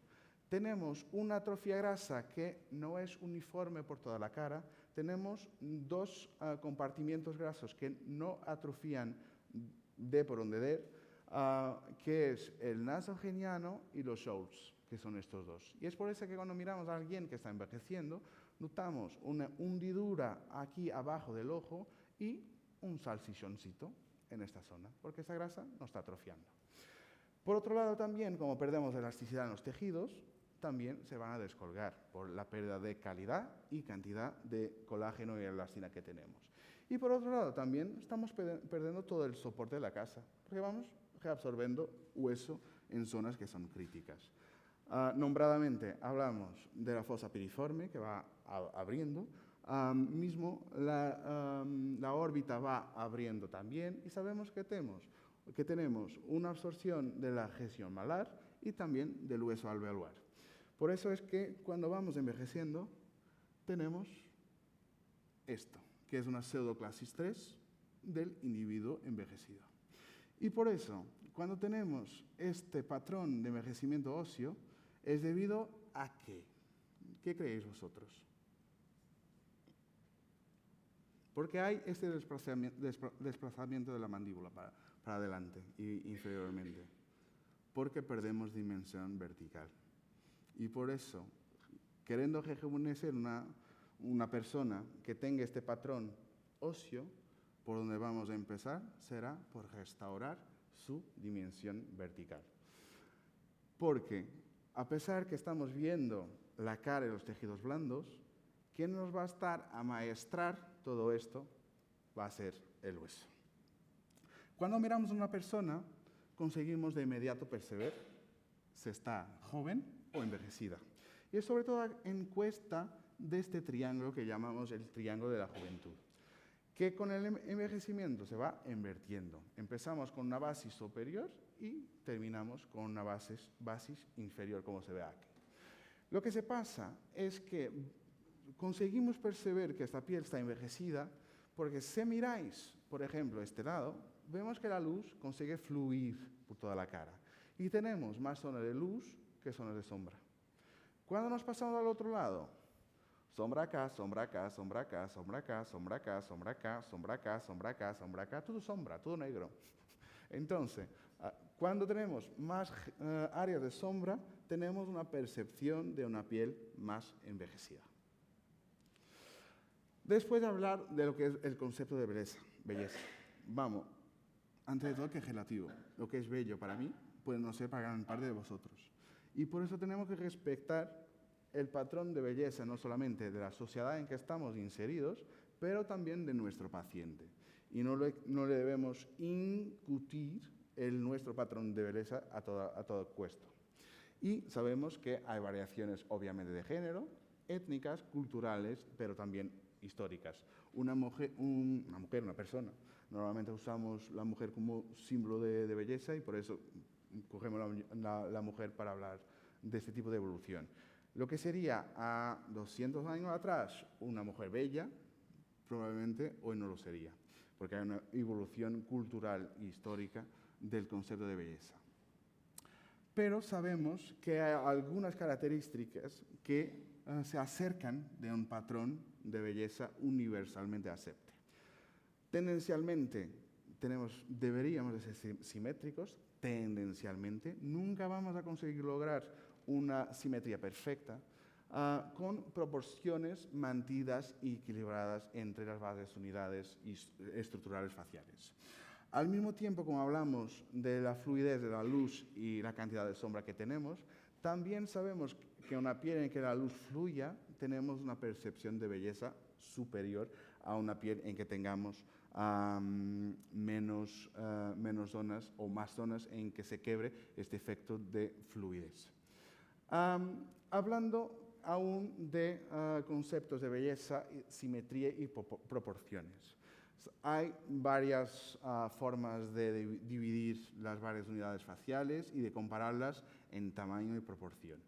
Tenemos una atrofia grasa que no es uniforme por toda la cara. Tenemos dos compartimientos grasos que no atrofían de por donde de, que es el nasogeniano y los Scholz, que son estos dos. Y es por eso que cuando miramos a alguien que está envejeciendo, notamos una hundidura aquí abajo del ojo y un salchichoncito en esta zona, porque esta grasa no está atrofiando. Por otro lado también, como perdemos elasticidad en los tejidos, también se van a descolgar por la pérdida de calidad y cantidad de colágeno y elastina que tenemos. Y por otro lado también estamos perdiendo todo el soporte de la casa, porque vamos reabsorbiendo hueso en zonas que son críticas. Nombradamente hablamos de la fosa piriforme que va abriendo, mismo la órbita va abriendo también y sabemos que tenemos una absorción de la región malar y también del hueso alveolar. Por eso es que cuando vamos envejeciendo tenemos esto, que es una pseudoclasis 3 del individuo envejecido. Y por eso, cuando tenemos este patrón de envejecimiento óseo, es debido a ¿qué? ¿Qué creéis vosotros? Porque hay este desplazamiento de la mandíbula para adelante y inferiormente. Porque perdemos dimensión vertical. Y por eso, queriendo rejuvenecer una persona que tenga este patrón óseo, por donde vamos a empezar será por restaurar su dimensión vertical. Porque a pesar que estamos viendo la cara y los tejidos blandos, quien nos va a estar a maestrar todo esto va a ser el hueso. Cuando miramos a una persona, conseguimos de inmediato percibir si está joven o envejecida. Y es sobre todo en cuesta de este triángulo que llamamos el triángulo de la juventud, que con el envejecimiento se va invirtiendo. Empezamos con una base superior y terminamos con una base inferior, como se ve aquí. Lo que se pasa es que conseguimos percibir que esta piel está envejecida porque si miráis, por ejemplo, este lado, vemos que la luz consigue fluir por toda la cara y tenemos más zonas de luz que zonas de sombra. Cuando nos pasamos al otro lado, sombra acá, sombra acá, sombra acá, sombra acá, sombra acá, sombra acá, sombra acá, sombra acá, sombra acá, todo sombra, todo negro. Entonces, cuando tenemos más áreas de sombra, tenemos una percepción de una piel más envejecida. Después de hablar de lo que es el concepto de belleza. Vamos, antes de todo que es relativo. Lo que es bello para mí, pues no sé para gran parte de vosotros. Y por eso tenemos que respetar el patrón de belleza, no solamente de la sociedad en que estamos inseridos, pero también de nuestro paciente. Y no le debemos incutir nuestro patrón de belleza a todo costo. Y sabemos que hay variaciones, obviamente, de género, étnicas, culturales, pero también históricas. Una persona. Normalmente usamos la mujer como símbolo de belleza y por eso cogemos la mujer para hablar de este tipo de evolución. Lo que sería a 200 años atrás una mujer bella, probablemente hoy no lo sería, porque hay una evolución cultural e histórica del concepto de belleza. Pero sabemos que hay algunas características que se acercan de un patrón de belleza universalmente aceptable. Tendencialmente, deberíamos de ser simétricos, tendencialmente. Nunca vamos a conseguir lograr una simetría perfecta con proporciones mantidas y equilibradas entre las varias unidades estructurales faciales. Al mismo tiempo, como hablamos de la fluidez de la luz y la cantidad de sombra que tenemos, también sabemos que una piel en que la luz fluya, tenemos una percepción de belleza superior a una piel en que tengamos menos zonas o más zonas en que se quebre este efecto de fluidez. Hablando aún de conceptos de belleza, simetría y proporciones. Hay varias formas de dividir las varias unidades faciales y de compararlas en tamaño y proporción.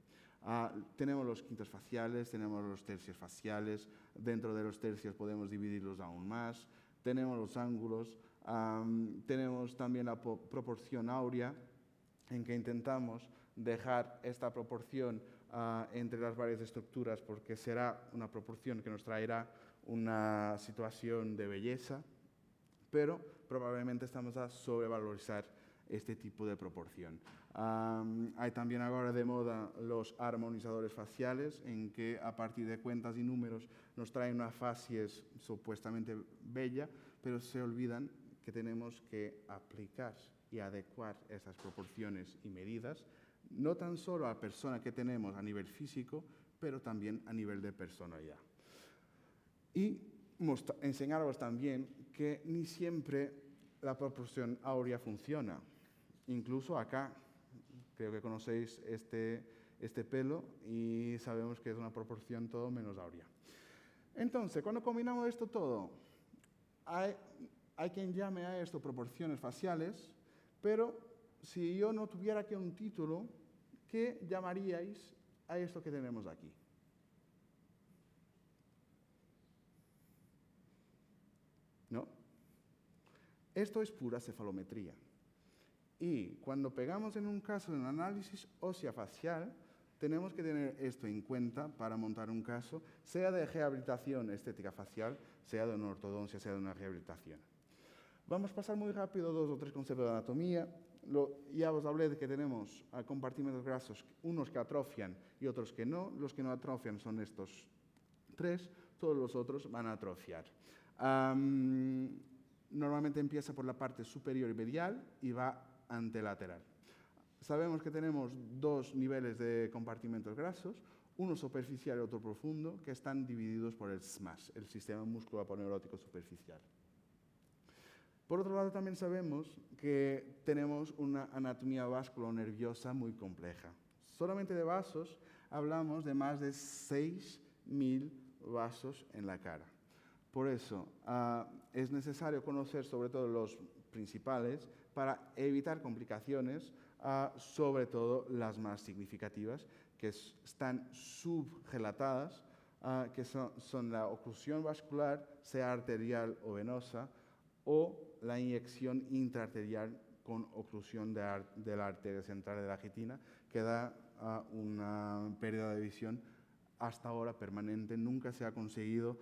Tenemos los quintos faciales, tenemos los tercios faciales, dentro de los tercios podemos dividirlos aún más, tenemos los ángulos, tenemos también la proporción áurea, en que intentamos dejar esta proporción entre las varias estructuras porque será una proporción que nos traerá una situación de belleza, pero probablemente estamos a sobrevalorizar este tipo de proporción. Hay también ahora de moda los armonizadores faciales, en que a partir de cuentas y números nos traen una facies supuestamente bella, pero se olvidan que tenemos que aplicar y adecuar esas proporciones y medidas, no tan solo a la persona que tenemos a nivel físico, pero también a nivel de personalidad. Y enseñaros también que ni siempre la proporción áurea funciona. Incluso acá, creo que conocéis este pelo y sabemos que es una proporción todo menos áurea. Entonces, cuando combinamos esto todo, hay quien llame a esto proporciones faciales, pero si yo no tuviera aquí un título, ¿qué llamaríais a esto que tenemos aquí? ¿No? Esto es pura cefalometría. Y cuando pegamos en un caso de un análisis óseo-facial, tenemos que tener esto en cuenta para montar un caso, sea de rehabilitación estética facial, sea de una ortodoncia, sea de una rehabilitación. Vamos a pasar muy rápido 2 o 3 conceptos de anatomía. Ya os hablé de que tenemos compartimentos grasos, unos que atrofian y otros que no. Los que no atrofian son estos 3, todos los otros van a atrofiar. Normalmente empieza por la parte superior y medial y va antelateral. sabemos que tenemos dos niveles de compartimentos grasos, uno superficial y otro profundo, que están divididos por el SMAS, el sistema músculo-aponeurótico superficial. Por otro lado, también sabemos que tenemos una anatomía vasculonerviosa muy compleja. Solamente de vasos hablamos de más de 6.000 vasos en la cara. Por eso es necesario conocer sobre todo los principales para evitar complicaciones, sobre todo las más significativas, que están subgelatadas, que son la oclusión vascular, sea arterial o venosa, o la inyección intraarterial con oclusión de la arteria central de la gitina, que da una pérdida de visión hasta ahora permanente. Nunca se ha conseguido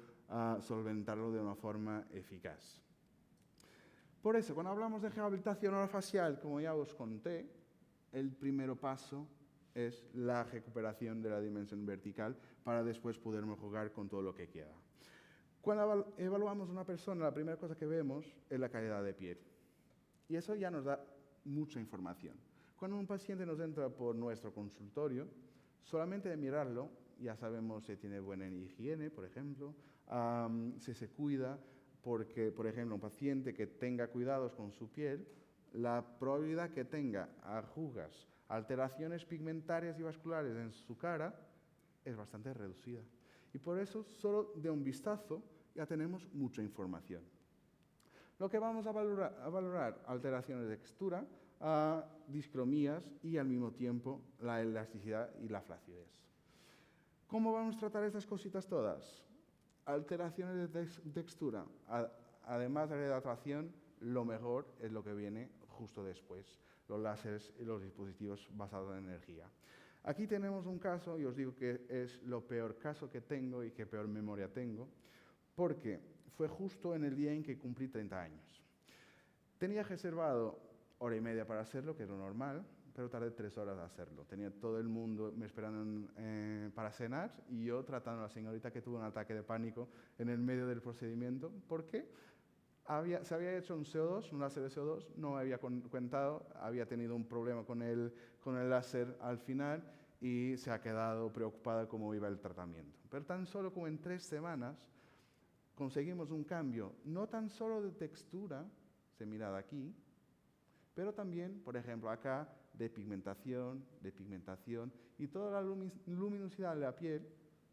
solventarlo de una forma eficaz. Por eso, cuando hablamos de rehabilitación orofacial, como ya os conté, el primer paso es la recuperación de la dimensión vertical para después podernos jugar con todo lo que queda. Cuando evaluamos a una persona, la primera cosa que vemos es la calidad de piel. Y eso ya nos da mucha información. Cuando un paciente nos entra por nuestro consultorio, solamente de mirarlo, ya sabemos si tiene buena higiene, por ejemplo, si se cuida, porque, por ejemplo, un paciente que tenga cuidados con su piel, la probabilidad que tenga arrugas, alteraciones pigmentarias y vasculares en su cara es bastante reducida. Y por eso, solo de un vistazo, ya tenemos mucha información. Lo que vamos a valorar alteraciones de textura, discromías y al mismo tiempo la elasticidad y la flacidez. ¿Cómo vamos a tratar estas cositas todas? Alteraciones de textura, además de la hidratación, lo mejor es lo que viene justo después, los láseres y los dispositivos basados en energía. Aquí tenemos un caso, y os digo que es lo peor caso que tengo y que peor memoria tengo, porque fue justo en el día en que cumplí 30 años. Tenía reservado hora y media para hacerlo, que es lo normal, pero tardé 3 horas en hacerlo. Tenía todo el mundo me esperando para cenar y yo tratando a la señorita que tuvo un ataque de pánico en el medio del procedimiento, porque se había hecho un CO2, un láser de CO2, no me había contado, había tenido un problema con el láser al final y se ha quedado preocupada cómo iba el tratamiento. Pero tan solo como en 3 semanas conseguimos un cambio, no tan solo de textura, se mira aquí, pero también, por ejemplo, acá, de pigmentación, y toda la luminosidad de la piel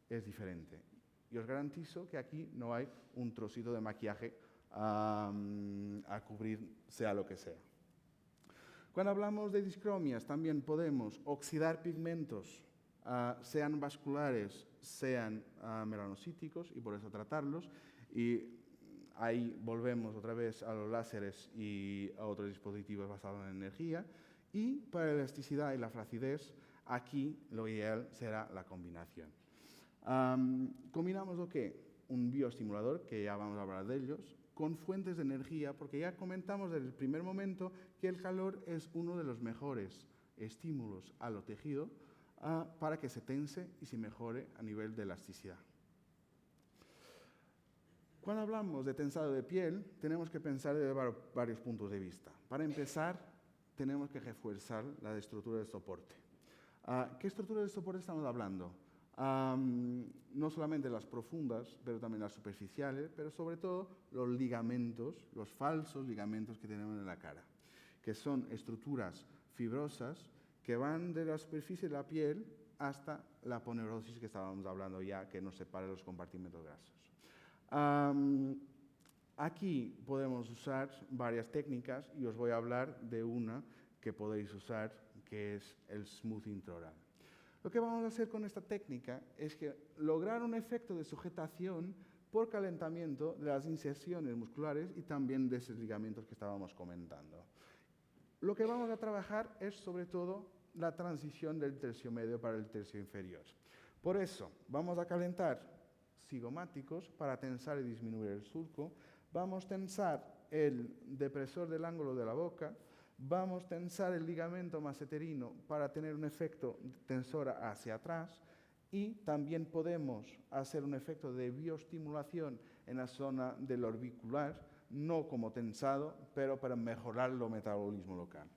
es diferente. Y os garantizo que aquí no hay un trocito de maquillaje a cubrir, sea lo que sea. Cuando hablamos de discromias, también podemos oxidar pigmentos, sean vasculares, sean melanocíticos, y por eso tratarlos. Y ahí volvemos otra vez a los láseres y a otros dispositivos basados en energía. Y para la elasticidad y la flacidez, aquí lo ideal será la combinación. ¿Combinamos lo qué? Un bioestimulador, que ya vamos a hablar de ellos, con fuentes de energía, porque ya comentamos desde el primer momento que el calor es uno de los mejores estímulos a lo tejido para que se tense y se mejore a nivel de elasticidad. Cuando hablamos de tensado de piel, tenemos que pensar desde varios puntos de vista. Para empezar, tenemos que reforzar la estructura del soporte. ¿Qué estructura de soporte estamos hablando? No solamente las profundas, pero también las superficiales, pero sobre todo los ligamentos, los falsos ligamentos que tenemos en la cara, que son estructuras fibrosas que van de la superficie de la piel hasta la aponeurosis que estábamos hablando ya, que nos separa los compartimentos grasos. Aquí podemos usar varias técnicas y os voy a hablar de una que podéis usar, que es el smoothing intraoral. Lo que vamos a hacer con esta técnica es que lograr un efecto de sujetación por calentamiento de las inserciones musculares y también de esos ligamentos que estábamos comentando. Lo que vamos a trabajar es sobre todo la transición del tercio medio para el tercio inferior. Por eso vamos a calentar cigomáticos para tensar y disminuir el surco, vamos a tensar el depresor del ángulo de la boca, vamos a tensar el ligamento maseterino para tener un efecto tensor hacia atrás y también podemos hacer un efecto de bioestimulación en la zona del orbicular, no como tensado, pero para mejorar el metabolismo local.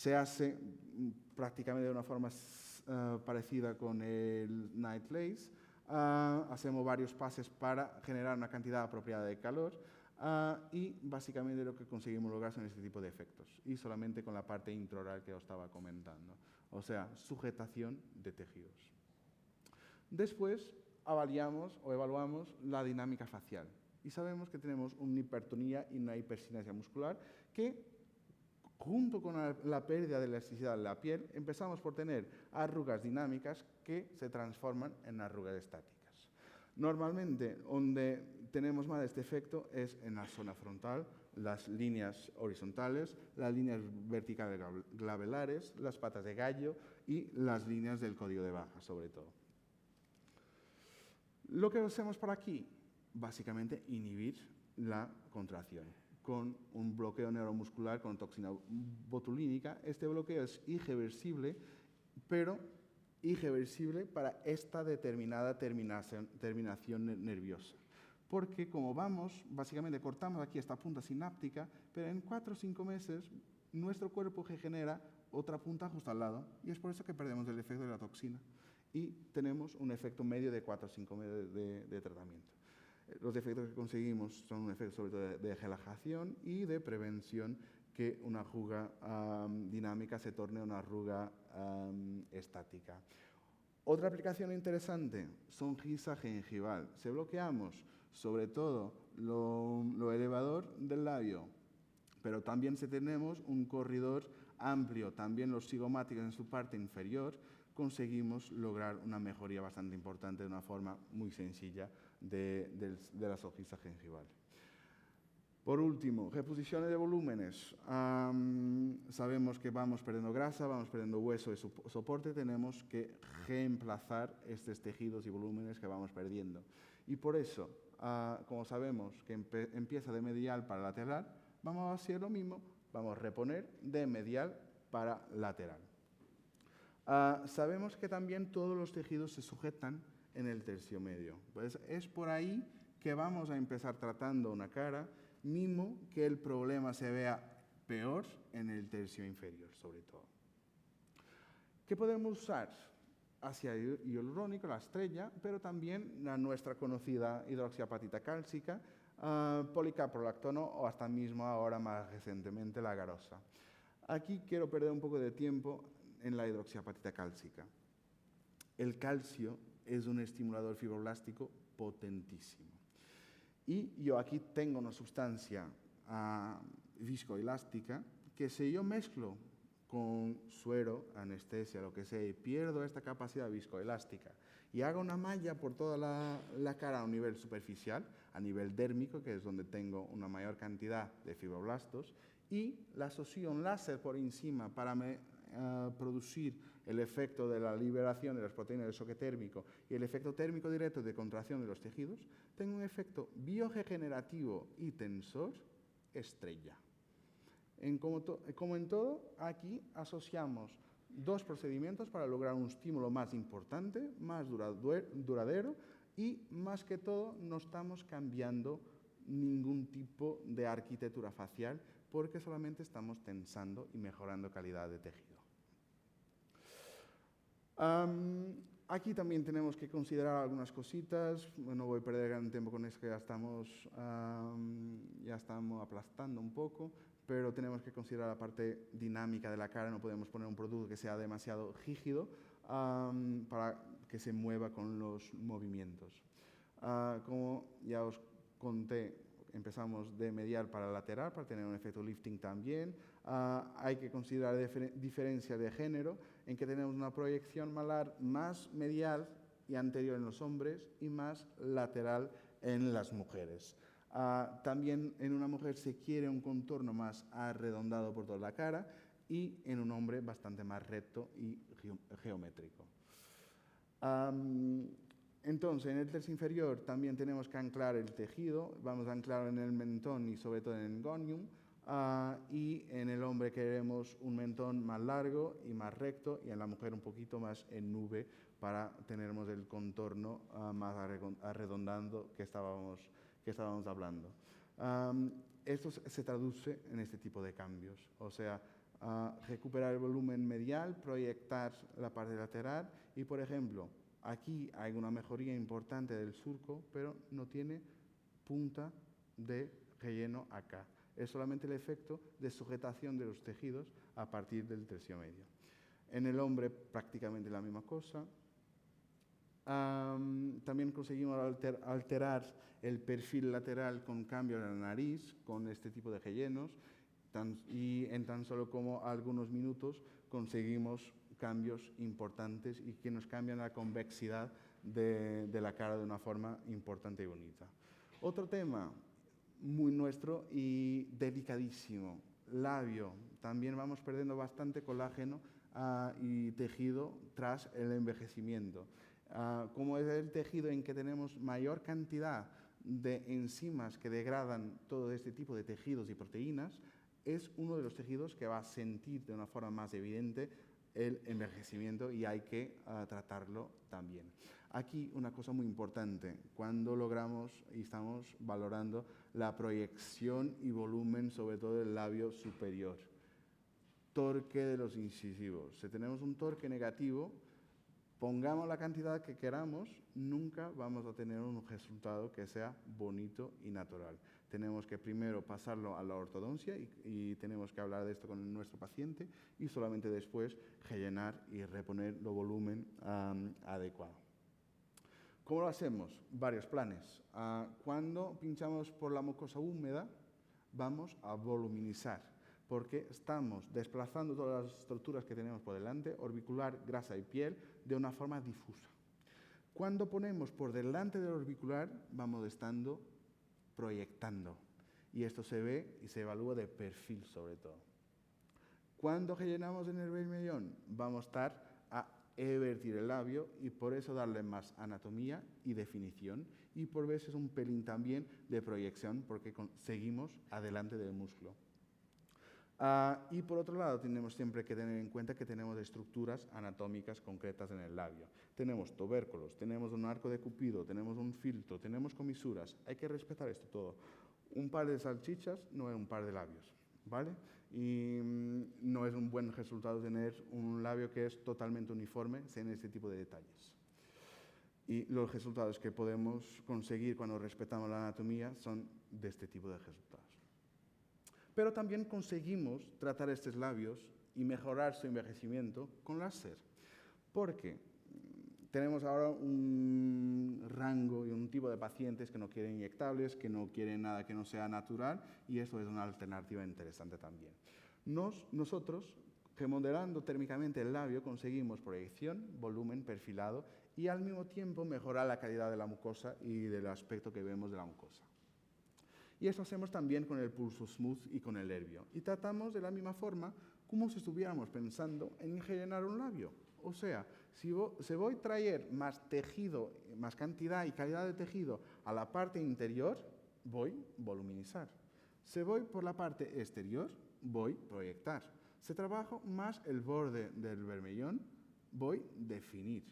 Se hace prácticamente de una forma parecida con el night lace. Hacemos varios pases para generar una cantidad apropiada de calor y básicamente lo que conseguimos lograr son este tipo de efectos y solamente con la parte intraoral que os estaba comentando, o sea, sujetación de tejidos. Después evaluamos la dinámica facial y sabemos que tenemos una hipertonía y una hipersinesia muscular que, junto con la pérdida de elasticidad de la piel, empezamos por tener arrugas dinámicas que se transforman en arrugas estáticas. Normalmente, donde tenemos más este efecto es en la zona frontal, las líneas horizontales, las líneas verticales glabelares, las patas de gallo y las líneas del código de Baja, sobre todo. Lo que hacemos por aquí, básicamente, inhibir la contracción con un bloqueo neuromuscular con toxina botulínica. Este bloqueo es irreversible, pero irreversible para esta determinada terminación nerviosa. Porque como vamos, básicamente cortamos aquí esta punta sináptica, pero en 4 o 5 meses nuestro cuerpo genera otra punta justo al lado y es por eso que perdemos el efecto de la toxina y tenemos un efecto medio de 4 o 5 meses de tratamiento. Los efectos que conseguimos son un efecto sobre todo de relajación y de prevención que una arruga dinámica se torne una arruga estática. Otra aplicación interesante, sonrisa gengival. Si bloqueamos sobre todo lo elevador del labio, pero también si tenemos un corredor amplio, también los zigomáticos en su parte inferior, conseguimos lograr una mejoría bastante importante de una forma muy sencilla de la sonrisa gengival. Por último, reposiciones de volúmenes. Sabemos que vamos perdiendo grasa, vamos perdiendo hueso de soporte, tenemos que reemplazar estos tejidos y volúmenes que vamos perdiendo. Y por eso, como sabemos que empieza de medial para lateral, vamos a hacer lo mismo, vamos a reponer de medial para lateral. Sabemos que también todos los tejidos se sujetan en el tercio medio. Pues es por ahí que vamos a empezar tratando una cara, mismo que el problema se vea peor en el tercio inferior, sobre todo. ¿Qué podemos usar? Ácido hialurónico, la estrella, pero también la nuestra conocida hidroxiapatita cálcica, policaprolactono o hasta mismo ahora más recientemente la garosa. Aquí quiero perder un poco de tiempo en la hidroxiapatita cálcica. El calcio es un estimulador fibroblástico potentísimo. Y yo aquí tengo una sustancia viscoelástica que si yo mezclo con suero, anestesia, lo que sea, y pierdo esta capacidad viscoelástica y hago una malla por toda la cara a un nivel superficial, a nivel dérmico, que es donde tengo una mayor cantidad de fibroblastos, y la asocio un láser por encima para producir el efecto de la liberación de las proteínas del choque térmico y el efecto térmico directo de contracción de los tejidos, tengo un efecto bioregenerativo y tensor estrella. Como en todo, aquí asociamos dos procedimientos para lograr un estímulo más importante, más duradero y, más que todo, no estamos cambiando ningún tipo de arquitectura facial porque solamente estamos tensando y mejorando calidad de tejido. Aquí también tenemos que considerar algunas cositas. No voy a perder gran tiempo con esto que ya estamos aplastando un poco, pero tenemos que considerar la parte dinámica de la cara. No podemos poner un producto que sea demasiado rígido para que se mueva con los movimientos. Como ya os conté, empezamos de medial para lateral para tener un efecto lifting también. Hay que considerar diferencia de género en que tenemos una proyección malar más medial y anterior en los hombres y más lateral en las mujeres. También en una mujer se quiere un contorno más arredondado por toda la cara y en un hombre bastante más recto y geométrico. Entonces, en el tercio inferior también tenemos que anclar el tejido, vamos a anclar en el mentón y sobre todo en el gonium, y en el hombre queremos un mentón más largo y más recto y en la mujer un poquito más en nube para tener el contorno más arredondando que estábamos hablando. Esto se traduce en este tipo de cambios, o sea, recuperar el volumen medial, proyectar la parte lateral y, por ejemplo, aquí hay una mejoría importante del surco, pero no tiene punta de relleno acá. Es solamente el efecto de sujetación de los tejidos a partir del tercio medio. En el hombre prácticamente la misma cosa. También conseguimos alterar el perfil lateral con cambio de la nariz, con este tipo de rellenos, y en tan solo como algunos minutos conseguimos cambios importantes y que nos cambian la convexidad de la cara de una forma importante y bonita. Otro tema muy nuestro y delicadísimo, labio. También vamos perdiendo bastante colágeno y tejido tras el envejecimiento. Como es el tejido en que tenemos mayor cantidad de enzimas que degradan todo este tipo de tejidos y proteínas, es uno de los tejidos que va a sentir de una forma más evidente el envejecimiento y hay que tratarlo también. Aquí una cosa muy importante, cuando logramos y estamos valorando la proyección y volumen, sobre todo del labio superior. Torque de los incisivos. Si tenemos un torque negativo, pongamos la cantidad que queramos, nunca vamos a tener un resultado que sea bonito y natural. Tenemos que primero pasarlo a la ortodoncia y tenemos que hablar de esto con nuestro paciente y solamente después rellenar y reponer el volumen adecuado. ¿Cómo lo hacemos? Varios planes. Cuando pinchamos por la mucosa húmeda, vamos a voluminizar, porque estamos desplazando todas las estructuras que tenemos por delante, orbicular, grasa y piel, de una forma difusa. Cuando ponemos por delante del orbicular, vamos estando proyectando. Y esto se ve y se evalúa de perfil sobre todo. Cuando rellenamos en el vermellón, vamos a estar a evertir el labio y por eso darle más anatomía y definición y por veces un pelín también de proyección porque seguimos adelante del músculo. Y por otro lado, tenemos siempre que tener en cuenta que tenemos estructuras anatómicas concretas en el labio. Tenemos tubérculos, tenemos un arco de Cupido, tenemos un filtro, tenemos comisuras. Hay que respetar esto todo. Un par de salchichas no es un par de labios, ¿vale? Y no es un buen resultado tener un labio que es totalmente uniforme sin este tipo de detalles. Y los resultados que podemos conseguir cuando respetamos la anatomía son de este tipo de resultados. Pero también conseguimos tratar estos labios y mejorar su envejecimiento con láser, porque tenemos ahora un rango y un tipo de pacientes que no quieren inyectables, que no quieren nada que no sea natural, y eso es una alternativa interesante también. Nosotros, remodelando térmicamente el labio, conseguimos proyección, volumen, perfilado, y al mismo tiempo mejorar la calidad de la mucosa y del aspecto que vemos de la mucosa. Y eso hacemos también con el pulso smooth y con el nervio. Y tratamos de la misma forma como si estuviéramos pensando en rellenar un labio. O sea, si voy a traer más tejido, más cantidad y calidad de tejido a la parte interior, voy a voluminizar. Si voy por la parte exterior, voy a proyectar. Si trabajo más el borde del vermellón, voy a definir.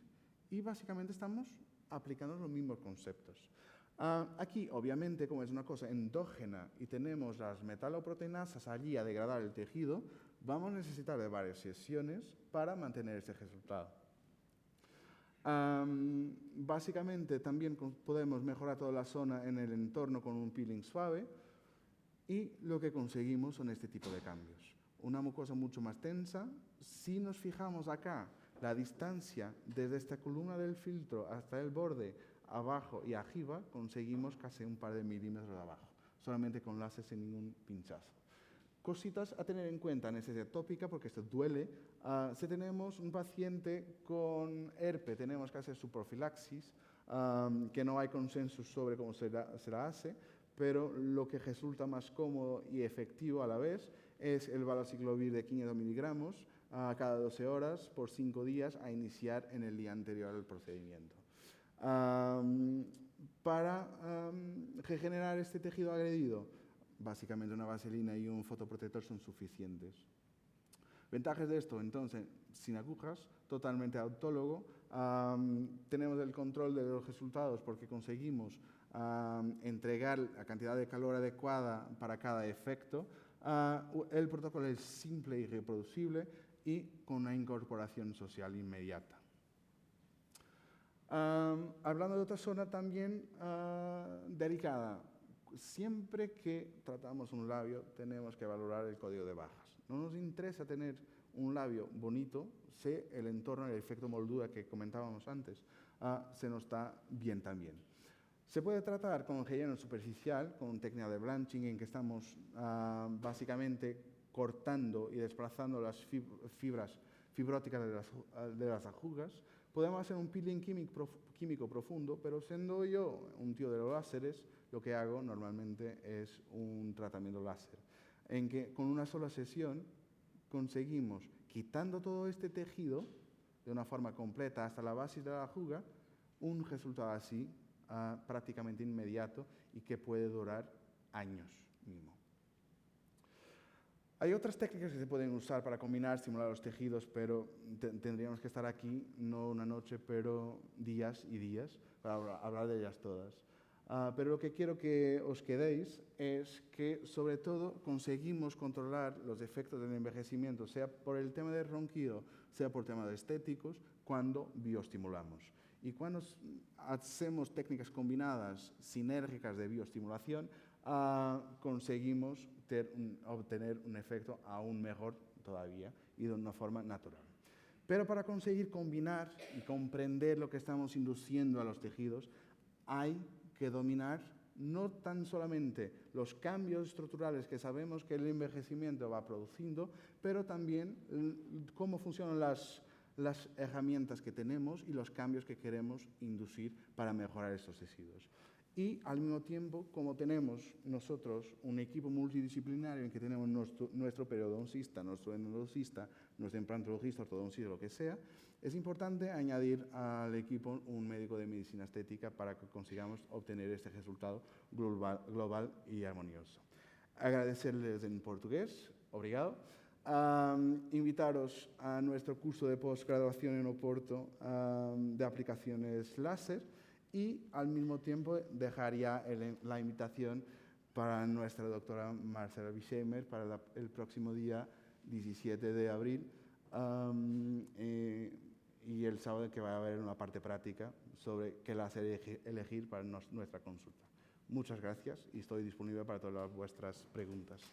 Y básicamente estamos aplicando los mismos conceptos. Aquí, obviamente, como es una cosa endógena y tenemos las metaloproteinasas allí a degradar el tejido, vamos a necesitar de varias sesiones para mantener ese resultado. Básicamente, también podemos mejorar toda la zona en el entorno con un peeling suave y lo que conseguimos son este tipo de cambios. Una mucosa mucho más tensa. Si nos fijamos acá, la distancia desde esta columna del filtro hasta el borde, abajo y arriba, conseguimos casi un par de milímetros de abajo, solamente con láser sin ningún pinchazo. Cositas a tener en cuenta, necesidad tópica, porque esto duele. Si tenemos un paciente con herpes, tenemos que hacer su profilaxis, que no hay consenso sobre cómo se la hace, pero lo que resulta más cómodo y efectivo a la vez es el valaciclovir de 500 miligramos cada 12 horas por 5 días a iniciar en el día anterior al procedimiento. Para regenerar este tejido agredido, básicamente una vaselina y un fotoprotector son suficientes. Ventajas de esto, entonces, sin agujas, totalmente autólogo. Tenemos el control de los resultados porque conseguimos entregar la cantidad de calor adecuada para cada efecto. El protocolo es simple y reproducible y con una incorporación social inmediata. Hablando de otra zona también delicada, siempre que tratamos un labio tenemos que valorar el código de barras. No nos interesa tener un labio bonito si el entorno, el efecto moldura que comentábamos antes, se nos da bien también. Se puede tratar con relleno superficial, con técnica de blanching, en que estamos básicamente cortando y desplazando las fibras fibróticas de las arrugas. Podemos hacer un peeling químico profundo, pero siendo yo un tío de los láseres, lo que hago normalmente es un tratamiento láser, en que con una sola sesión conseguimos, quitando todo este tejido de una forma completa hasta la base de la arruga, un resultado así prácticamente inmediato y que puede durar años mínimo. Hay otras técnicas que se pueden usar para combinar, simular los tejidos, pero tendríamos que estar aquí, no una noche, pero días y días, para hablar de ellas todas. Pero lo que quiero que os quedéis es que, sobre todo, conseguimos controlar los efectos del envejecimiento, sea por el tema del ronquido, sea por temas estéticos, cuando bioestimulamos. Y cuando hacemos técnicas combinadas, sinérgicas de bioestimulación, conseguimos obtener un efecto aún mejor todavía y de una forma natural. Pero para conseguir combinar y comprender lo que estamos induciendo a los tejidos, hay que dominar no tan solamente los cambios estructurales que sabemos que el envejecimiento va produciendo, pero también cómo funcionan las herramientas que tenemos y los cambios que queremos inducir para mejorar estos tejidos. Y al mismo tiempo, como tenemos nosotros un equipo multidisciplinario en que tenemos nuestro periodoncista, nuestro endodoncista, nuestro implantologista, ortodoncista, lo que sea, es importante añadir al equipo un médico de medicina estética para que consigamos obtener este resultado global y armonioso. Agradecerles en portugués, obrigado. Invitaros a nuestro curso de posgraduación en Oporto de aplicaciones láser y al mismo tiempo dejar ya la invitación para nuestra doctora Marcela Bischheimer para el próximo día 17 de abril y el sábado que va a haber una parte práctica sobre qué láser elegir para nuestra consulta. Muchas gracias y estoy disponible para todas vuestras preguntas.